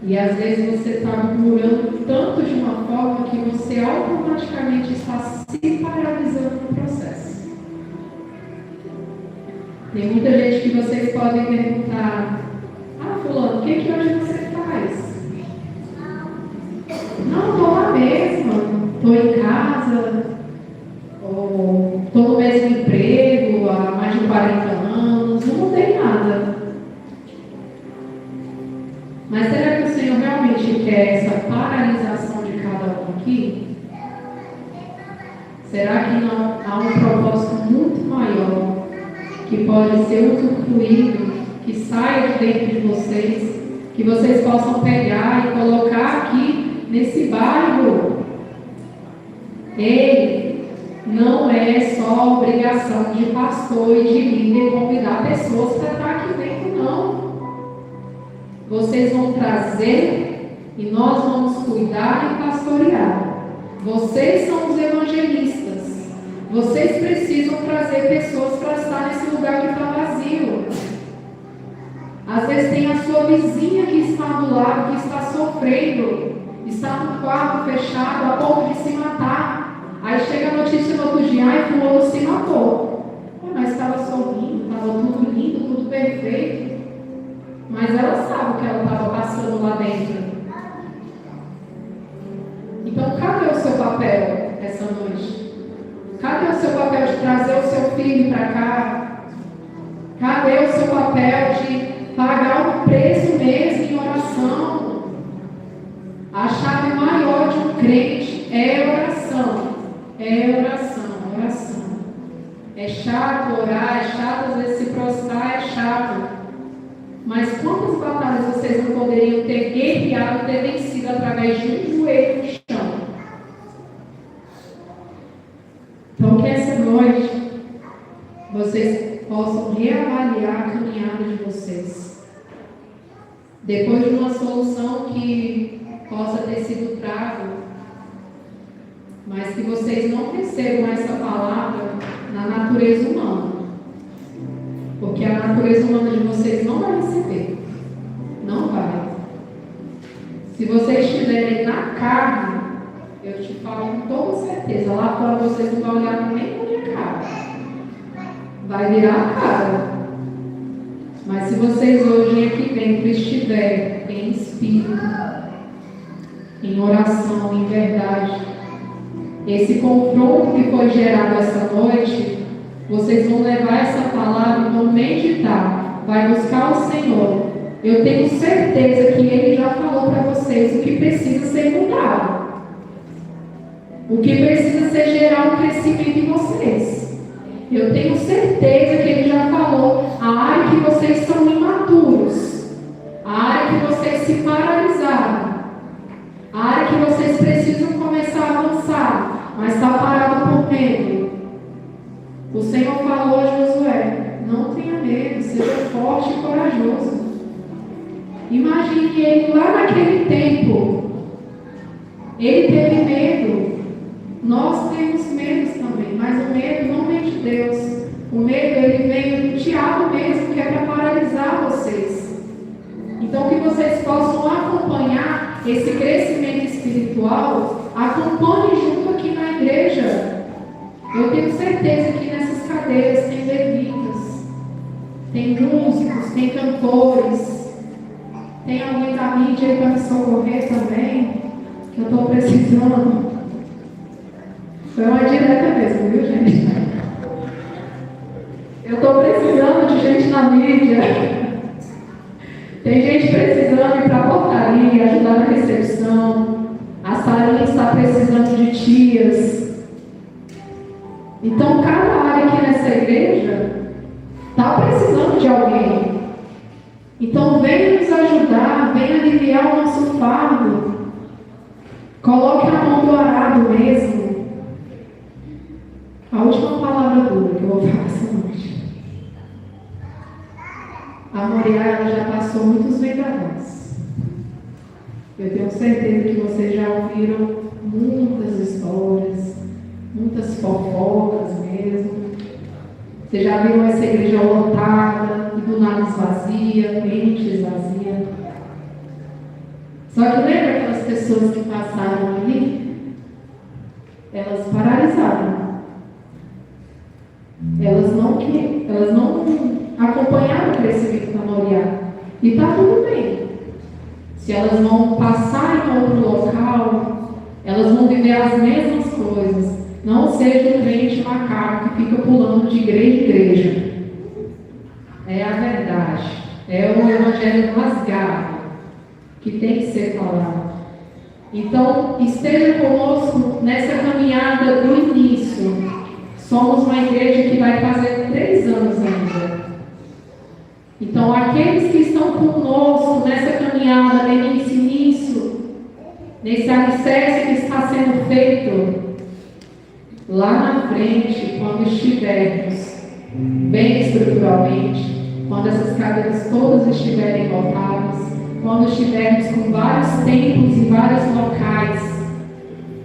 E às vezes você está murmurando tanto de uma forma que você automaticamente está se paralisando no processo. Tem muita gente que vocês podem perguntar: fulano, o que hoje você faz? Não, estou lá mesmo, estou em casa, ou estou no mesmo emprego há mais de 40 anos, não mudei nada. Mas será que o Senhor realmente quer essa paralisação de cada um aqui? Será que não há um propósito muito maior que pode ser usufruído, que saia de dentro de vocês, que vocês possam pegar e colocar aqui nesse bairro? Ele não é só obrigação de pastor e de líder convidar pessoas para estar aqui dentro, não. Vocês vão trazer e nós vamos cuidar e pastorear. Vocês são os evangelistas. Vocês precisam trazer pessoas para estar nesse lugar que está vazio. Às vezes tem a sua vizinha que está do lado, que está sofrendo, está no quarto fechado, a ponto de se matar. Aí chega a notícia no outro dia: ai, fulano se matou. Mas estava sorrindo, estava tudo lindo, tudo perfeito. Mas ela sabe o que ela estava passando lá dentro. Então, cadê o seu papel essa noite? Cadê o seu papel de trazer o seu filho para cá? Cadê o seu papel de pagar o preço mesmo em oração? A chave maior de um crente é É oração, oração. É chato orar, é chato às vezes se prostrar, é chato. Mas quantas batalhas vocês não poderiam ter guerreado, ter vencido através de um joelho no chão? Então que essa noite vocês possam reavaliar a caminhada de vocês. Depois de uma solução que possa ter sido trago, mas que vocês não recebam essa palavra na natureza humana. Porque a natureza humana de vocês não vai receber. Não vai. Se vocês estiverem na carne, eu te falo com toda certeza, lá fora vocês não vão olhar nem para minha cara. Vai virar a cara. Mas se vocês hoje aqui dentro estiverem em espírito, em oração, em verdade, esse confronto que foi gerado essa noite, vocês vão levar essa palavra e vão meditar, vai buscar o Senhor. Eu tenho certeza que Ele já falou para vocês o que precisa ser mudado, o que precisa ser gerar um crescimento em vocês. Eu tenho certeza que Ele já falou a área que vocês são imaturos, a área que vocês se paralisaram, a área que vocês precisam começar a avançar, mas está parado por medo. O Senhor falou a Josué: não tenha medo, seja forte e corajoso. Imagine ele lá naquele tempo. Ele teve medo. Nós temos medos também, mas o medo não vem de Deus. O medo, ele vem do diabo mesmo, que é para paralisar vocês. Então, que vocês possam acompanhar esse crescimento espiritual, acompanhe junto aqui na igreja. Eu tenho certeza que nessas cadeiras tem levitas, tem músicos, tem cantores, tem alguém da mídia aí para me socorrer também, que eu estou precisando. Foi uma direta mesmo, viu, gente? Eu estou precisando de gente na mídia. Tem gente precisando ir para a portaria, ajudar na recepção. A Sarinha está precisando de tias. Então, cada área aqui nessa igreja está precisando de alguém. Então, venha nos ajudar, venha aliviar o nosso fardo. Coloque na mão do arado mesmo. A última palavra dura que eu vou falar essa noite. A Moriá, ela já passou muitos vendavais. Eu tenho certeza que vocês já ouviram muitas histórias, muitas fofocas mesmo. Vocês já viram essa igreja lotada e do nada esvazia, mente esvazia. Só que lembra aquelas pessoas que passaram ali? Elas paralisaram. Elas não acompanharam o crescimento da Moriá. E está tudo bem. Se elas vão passar em outro local, elas vão viver as mesmas coisas. Não seja um crente macaco que fica pulando de igreja em igreja. É a verdade. É o evangelho rasgado que tem que ser falado. Então, esteja conosco nessa caminhada do início. Somos uma igreja que vai fazer 3 anos ainda. Então, aqueles que estão conosco nessa caminhada, nesse início, nesse alicerce que está sendo feito, lá na frente, quando estivermos bem estruturalmente, quando essas cadeiras todas estiverem lotadas, quando estivermos com vários templos e vários locais,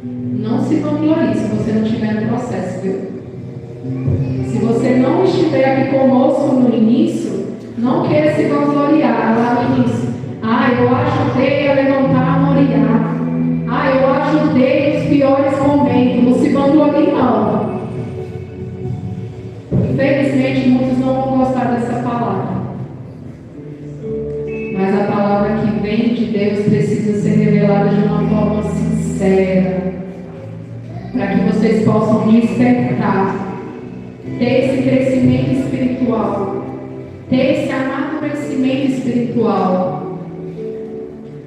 não se vanglorie se você não estiver no processo, viu? Se você não estiver aqui conosco no início, não queira se vangloriar lá no início. Eu ajudei a levantar a Moriá. Eu ajudei nos piores momentos. Não se vanglorie, não. Infelizmente, muitos não vão gostar dessa palavra. Mas a palavra que vem de Deus precisa ser revelada de uma forma sincera, para que vocês possam despertar, ter esse crescimento espiritual, ter esse amadurecimento espiritual.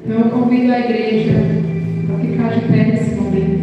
Então eu convido a igreja a ficar de pé nesse momento.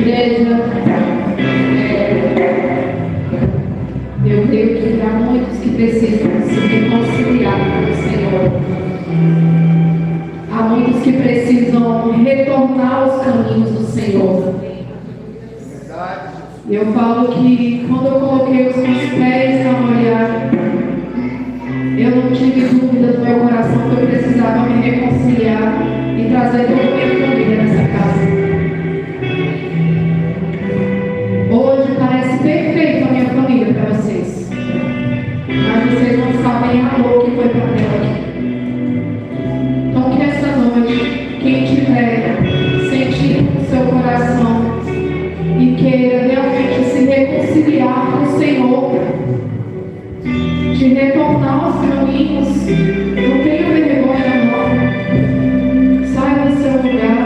Igreja, eu creio que há muitos que precisam se reconciliar com o Senhor. Há muitos que precisam retornar aos caminhos do Senhor. Eu falo que quando eu coloquei os meus pés na molhada, eu não tive dúvida no meu coração que eu precisava me reconciliar e trazer toda a minha família nessa casa. Hoje parece perfeito a minha família para vocês, mas vocês não sabem a dor que foi para ela aqui. Então que essa noite, quem tiver sentindo no seu coração e queira realmente se reconciliar com o Senhor, de retornar aos caminhos, não tenha vergonha não, saia do seu lugar,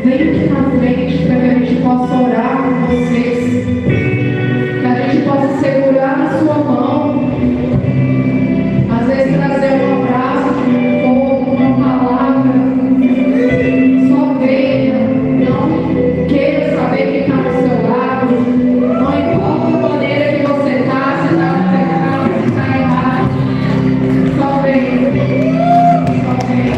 venha aqui na frente para que a gente possa orar com vocês, que a gente possa segurar na sua mão, às vezes trazer um abraço, uma palavra, só venha, não queira saber quem está ao seu lado, não importa a maneira que você está, se está pecado, se está errado, só venha, só venha.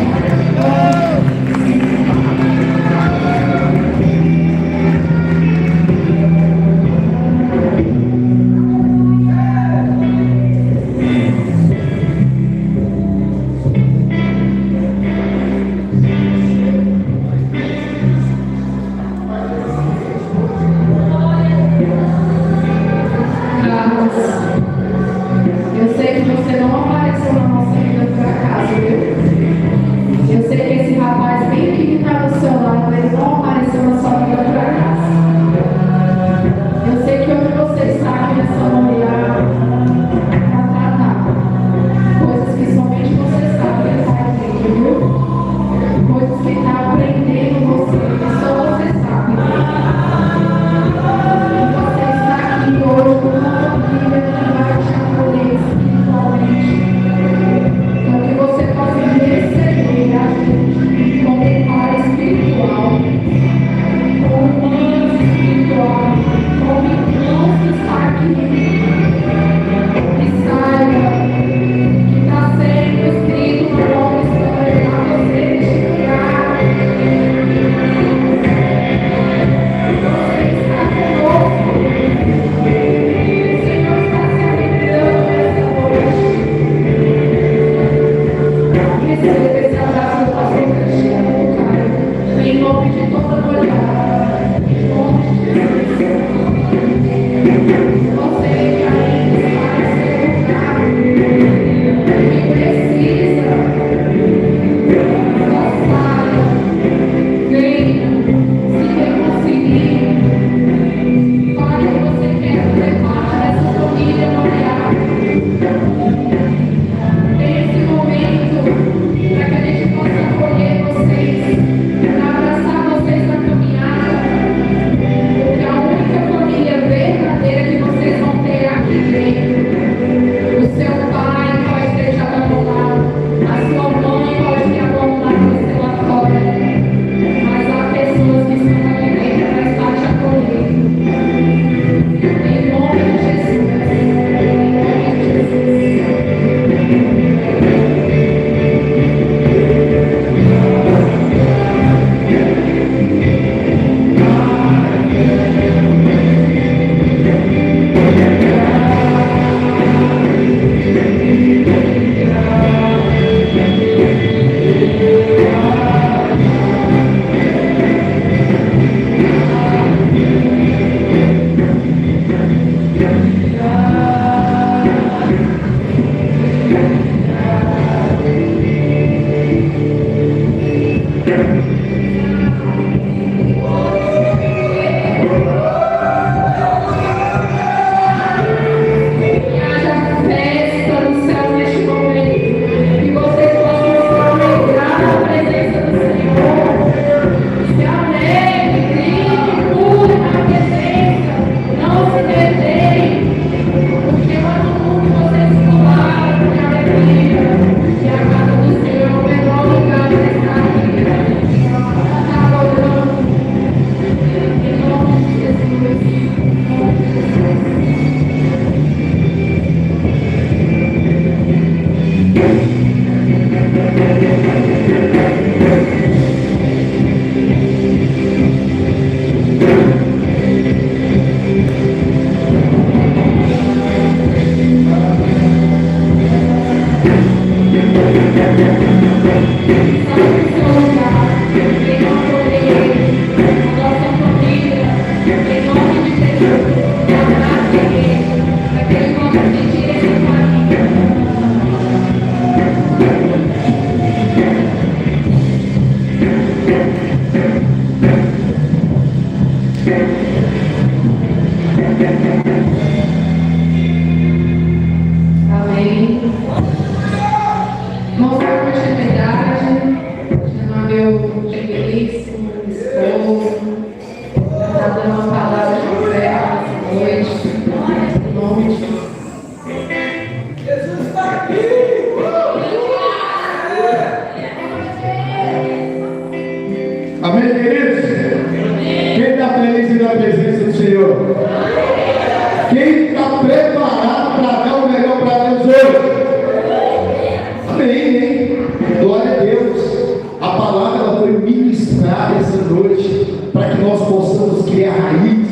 está dando uma palavra de fé essa noite, em nome de Jesus. Jesus está aqui! Amém, queridos? Quem está feliz na presença do Senhor? Quem está preparado para dar o melhor para Deus hoje? Amém, hein? Glória a Deus. A palavra ela foi ministrada essa noite para que nós possamos criar raiz.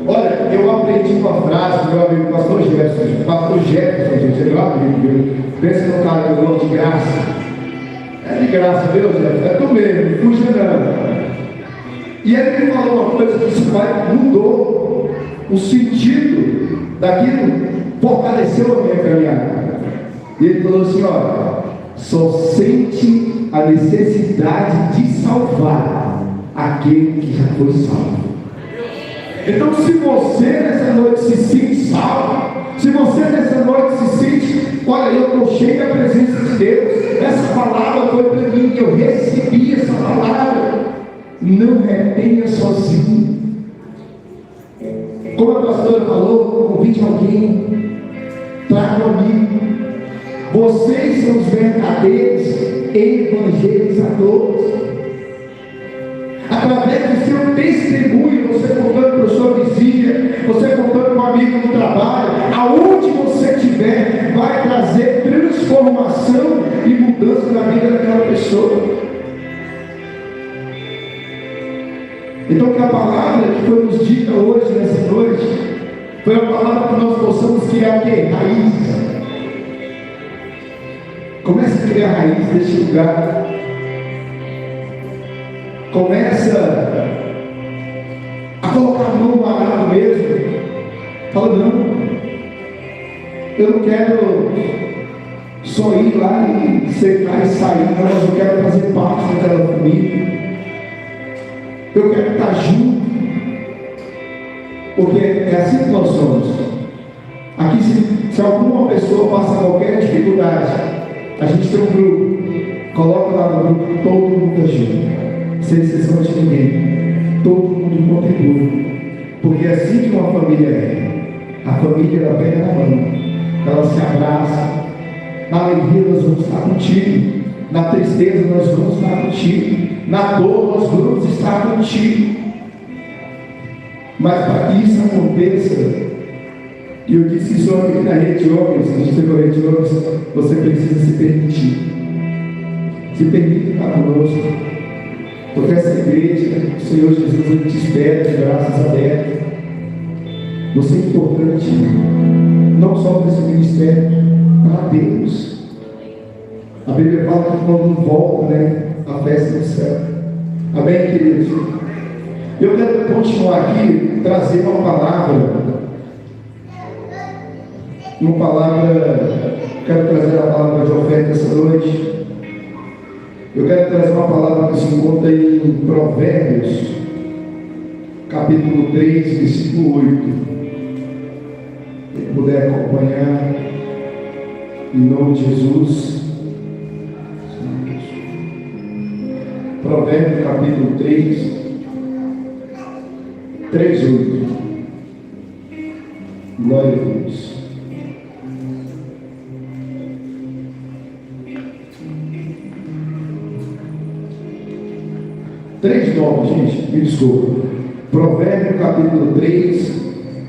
Olha, eu aprendi uma frase do meu amigo pastor Jefferson, gente, é meu amigo, viu? Pensa no cara que eu gosto de graça. É de graça, viu, Jefferson? É tu mesmo, fuja não. E ele me falou uma coisa que isso mudou o sentido daquilo, fortaleceu a minha caminhada. E ele falou assim: olha, só sente a necessidade de salvar aquele que já foi salvo. Então, se você nessa noite se sente salvo, se você nessa noite se sente, olha, eu estou cheio da presença de Deus, essa palavra foi para mim, eu recebi essa palavra, não retenha sozinho. Como a pastora falou, convide alguém, traga um amigo. Vocês são os verdadeiros evangelizadores. Através do seu testemunho, você contando para a sua vizinha, você contando para um amigo no trabalho, aonde você estiver, vai trazer transformação e mudança na vida daquela pessoa. Então, que a palavra que foi nos dita hoje, nessa noite, foi a palavra que nós possamos criar o quê? Raízes. Comece a criar raízes deste lugar. Começa a colocar a mão no arado mesmo. Fala, não, eu não quero só ir lá e sentar e sair, não, mas eu quero fazer parte daquela família. Eu quero estar junto, porque é assim que nós somos. Aqui, se alguma pessoa passa qualquer dificuldade, a gente tem um grupo, coloca lá no grupo, todo mundo junto, sem exceção de ninguém, todo mundo contribui, porque é assim que uma família é. A família ela pega na mão, ela se abraça. Na alegria nós vamos estar contigo, na tristeza nós vamos estar contigo, na dor nós vamos estar contigo. Mas para que isso aconteça, e eu disse isso aqui na rede de homens, a gente pegou a rede de homens, você precisa se permitir. Se permita estar conosco, porque essa igreja, o Senhor Jesus, Ele te espera de braços abertos. Você é importante, não só para esse ministério, para Deus. A Bíblia fala que quando volta, né, a festa do céu. Amém, queridos? Eu quero continuar aqui, trazer uma palavra. Quero trazer a palavra de oferta essa noite. Eu quero trazer uma palavra que se encontra em Provérbios, capítulo 3, versículo 8. Quem puder acompanhar, em nome de Jesus. Provérbios, capítulo 3, 8. Glória a Deus. Três nomes, gente, me desculpa. Provérbios capítulo 3,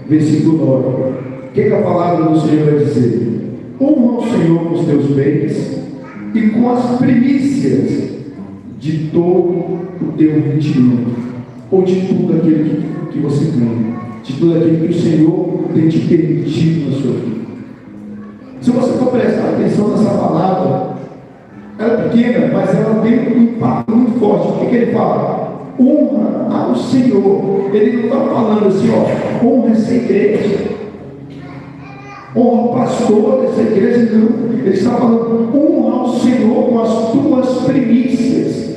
versículo 9. O que a palavra do Senhor vai dizer? Honra o Senhor com os teus bens e com as primícias de todo o teu rendimento, ou de tudo aquilo que você ganha, de tudo aquilo que o Senhor tem te permitido na sua vida. Se você for prestar atenção nessa palavra, ela é pequena, mas ela tem um impacto muito forte. O que ele fala? Honra ao Senhor. Ele não está falando assim, ó, honra essa igreja, honra o pastor dessa igreja, não. Ele está falando, honra ao Senhor com as tuas primícias.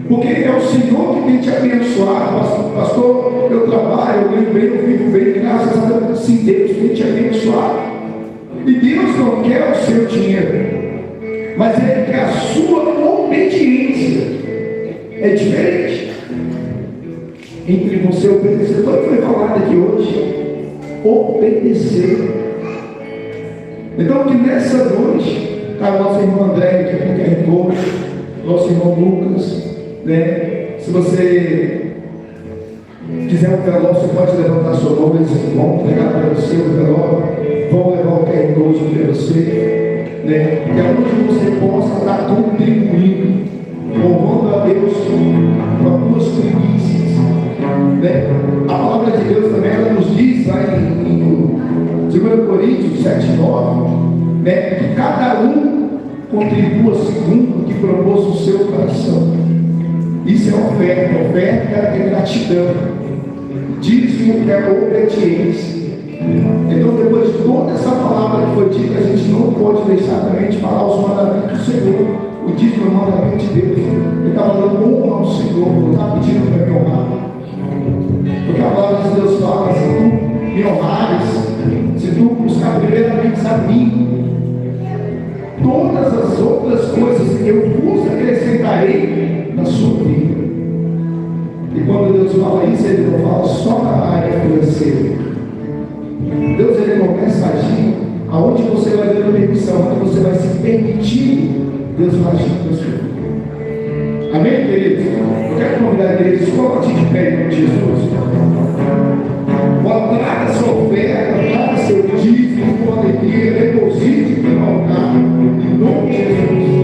Porque é o Senhor que tem te abençoado. Pastor, eu trabalho, eu ganho bem, eu vivo bem, graças a Deus. Sim, Deus tem te abençoado. E Deus não quer o seu dinheiro, mas Ele quer a sua obediência. É diferente. entre você e obedecer. Tudo que foi falado aqui hoje, obedecer. Então, que nessa noite, a nossa irmã André, que aqui carregou, nosso irmão Lucas, né? Se você quiser um velório, você pode levantar sua mão, eles vão entregar para você o velório, vão levar o QR Code para você, né? Que é onde você possa estar contribuindo, louvando a Deus com as tuas primícias, né? A palavra de Deus também, ela nos diz lá em 2 Coríntios 7:9, né? Que cada um contribua segundo o que propôs o seu coração. Isso é oferta. Oferta é gratidão. Dízimo é obediência. Então, depois de toda essa palavra que foi dita, a gente não pode deixar também de falar os mandamentos do Senhor. O dízimo é o mandamento de Deus. Ele está falando honra ao Senhor, não está pedindo para me honrar. Porque a palavra de Deus fala: se tu me honrares, se tu buscar primeiramente a mim, todas as outras coisas eu vos acrescentarei na sua vida. E quando Deus fala isso, Ele não fala só na área financeira. Deus, Ele começa a agir aonde você vai dando permissão, onde você vai se permitir, Deus vai agir na sua vida. Amém, queridos? Eu quero convidar a igreja, coloque de pé em nome de Jesus. Traga sua oferta, traga seu dízimo com alegria, deposite no altar, em nome de Jesus.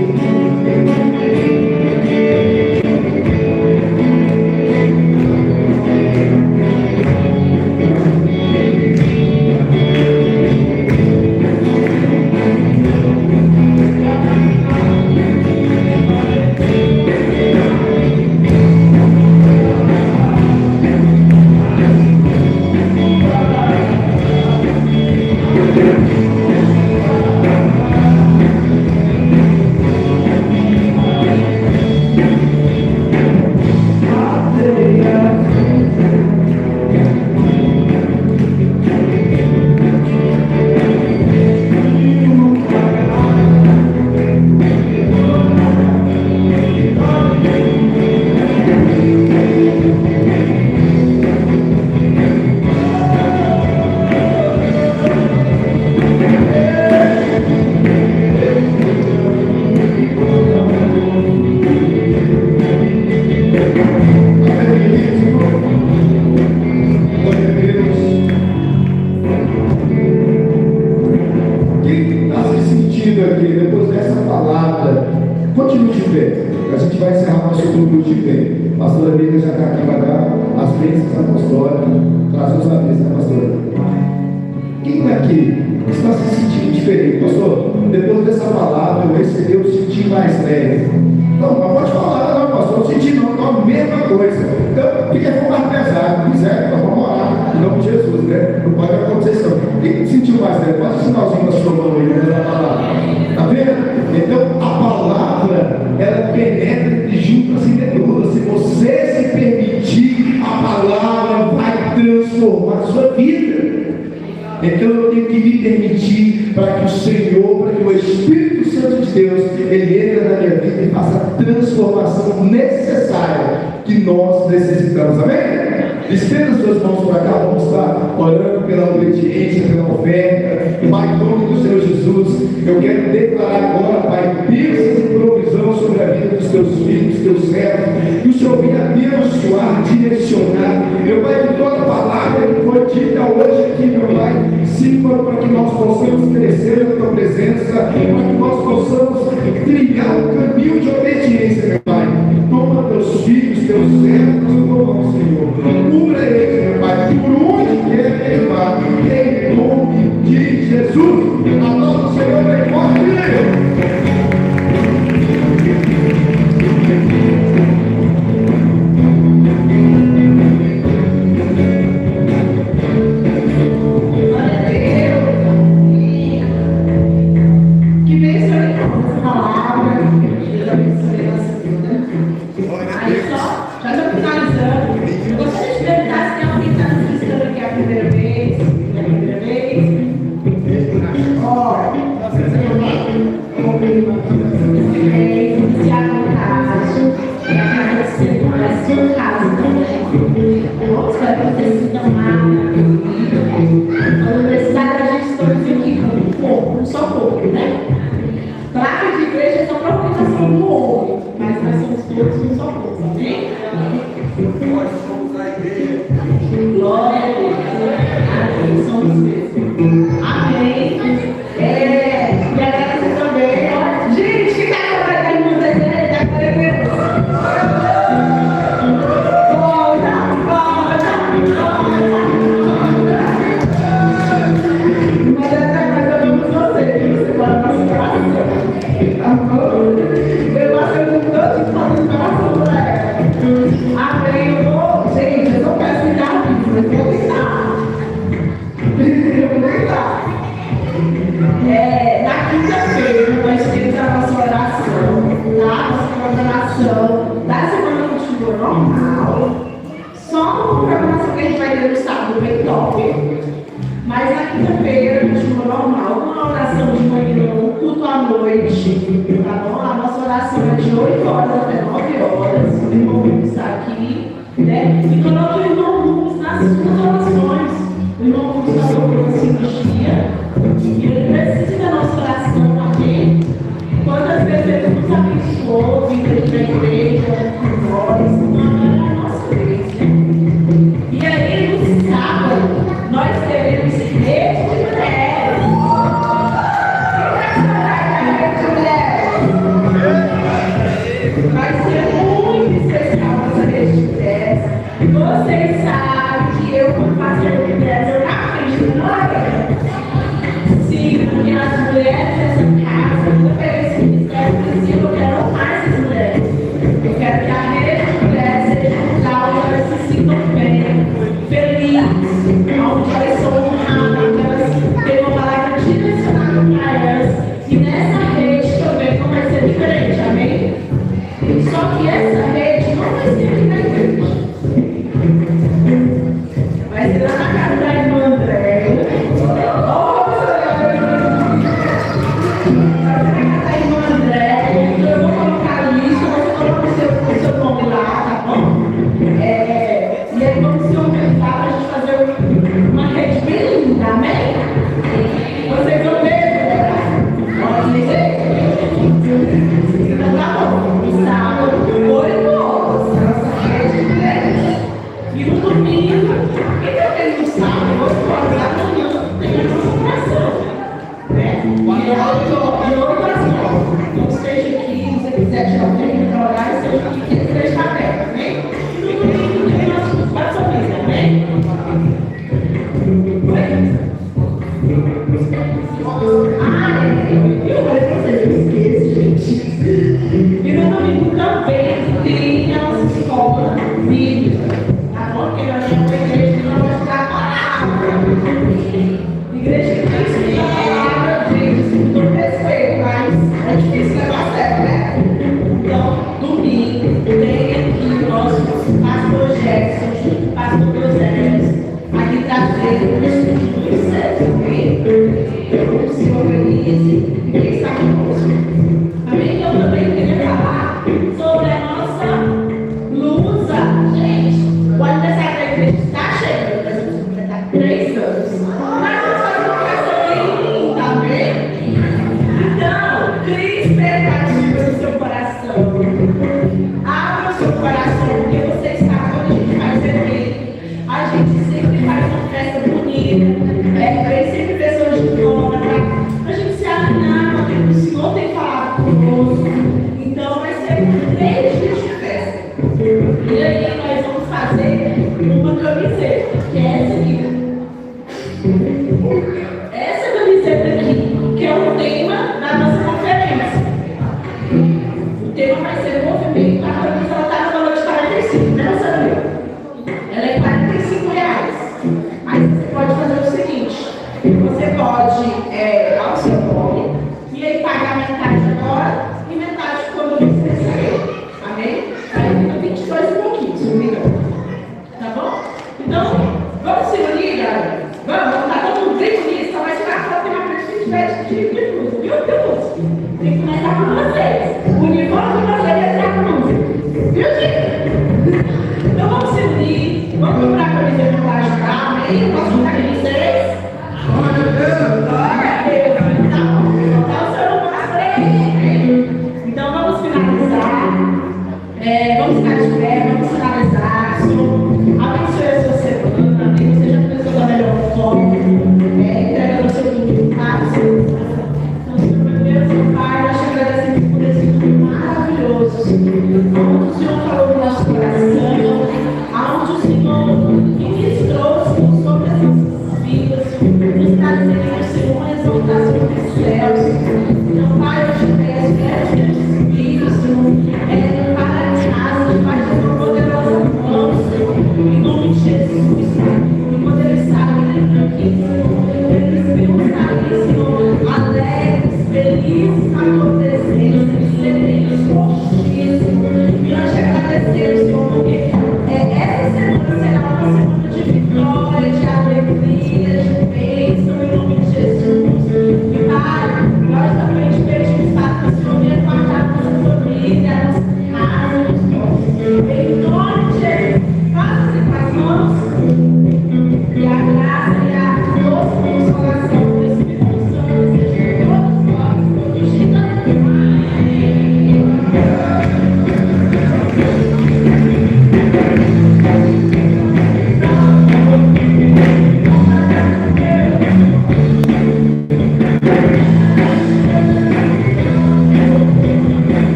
Estenda suas mãos para cá, vamos estar orando pela obediência, pela oferta. Pai, em nome do Senhor Jesus, eu quero declarar agora, Pai, bênçãos e provisão sobre a vida dos teus filhos, dos teus servos, que o Senhor venha abençoar, direcionar. Meu Pai, que toda palavra que foi dita hoje aqui, meu Pai, sirva para que nós possamos crescer na tua presença, para que nós possamos trilhar o caminho de obediência, meu Pai. Toma teus filhos, teus servos, toma, Senhor. Cubra eles, meu Pai, por onde quer que ele vá, em nome de Jesus. A nossa Senhor é forte de Deus. Iniciar a contagem, e agradecer por essa casa também. Eu espero que vocês sintam nada. A universidade, a gente todos aqui com um corpo, um só corpo, né? Placa de igreja é só para aplicação do homem, mas nós somos todos um só corpo, amém? Nós somos a igreja. Glória a Deus. Amém. Somos mesmo. Amém. E agradecer também. Gente, que cara vai dar muita igreja? Glória a Deus. Mas essa coisa eu amo você guarda nosso coração. Amor. Eu gosto muito de fazer o coração pra ela. Amém. Gente, eu não peço idade, mas eu vou tentar. Eu vou tentar. Na quinta-feira, nós temos a nossa oração, tá? Nossa programação da semana continua normal. Só uma programação que a gente vai ter no sábado, bem top. Mas na quinta-feira continua normal. Uma oração de manhã, um culto à noite, tá bom? A nossa oração é de 8 horas até 9 horas. O irmão Rubens está aqui, né? E coloca o irmão Rubens nas suas orações. O irmão Rubens está com cirurgia. E ele precisa da nossa oração aqui. Quantas vezes ele nos abençoou, vindo aqui na igreja, com nós, não é a nossa igreja. E aí, no sábado, nós teremos rede de mulheres. Vai ser muito especial essa rede de mulheres. Vocês sabem que eu, quando faço rede de mulheres, eu não acredito na sim, porque as mulheres dessa casa, quando eu peguei esse ministério, eu quero mais as mulheres. Eu quero que a rede de mulheres seja um lugar onde elas se sintam bem, felizes, onde elas são honradas, onde elas têm uma palavra direcionada para elas. E nessa rede também não vai ser diferente, amém? Só que essa rede não vai ser aqui na igreja. Vai ser lá na casa da irmã Andréia. E aí vamos se organizar para a gente fazer uma rede bem linda, amém? Vocês vão ver, pode dizer? Então tá bom, no sábado, 8 horas, a nossa rede de mulheres. E no domingo, e também no sábado, 8 horas da manhã, tem a nossa oração, né? E 8 às 9. Então esteja aqui, se você quiser tirar um tempo para orar, esteja aqui, que esteja aberto, amém? E no domingo tem nosso orações, amém? Eu falei para vocês, eu esqueço, gente. E no domingo também tem a nossa escola bíblica, tá bom? Porque nós temos uma igreja que não vai ficar parada. Igreja que tem que estudar a palavra, gente, com todo respeito, mas é difícil levar a sério, né? Então, domingo tem aqui o nosso pastor Jackson, junto com o pastor José, aqui trazendo o estudo dos céus, ok? Se organize e quem está conosco. Amém? Eu também queria falar sobre a nossa blusa. Gente, o aniversário da igreja está chegando, nós vamos completar 3 anos. Nós vamos fazer uma festa bem linda, amém? Então, crie expectativas no seu coração. Abra o seu coração, porque você sabe quando a gente faz evento, a gente sempre faz uma festa bonita. Vem sempre pessoas de fora, a gente se alinhar com o Senhor tem falado conosco. Então vai ser 3 dias de festa. E aí nós vamos fazer uma camiseta, que é essa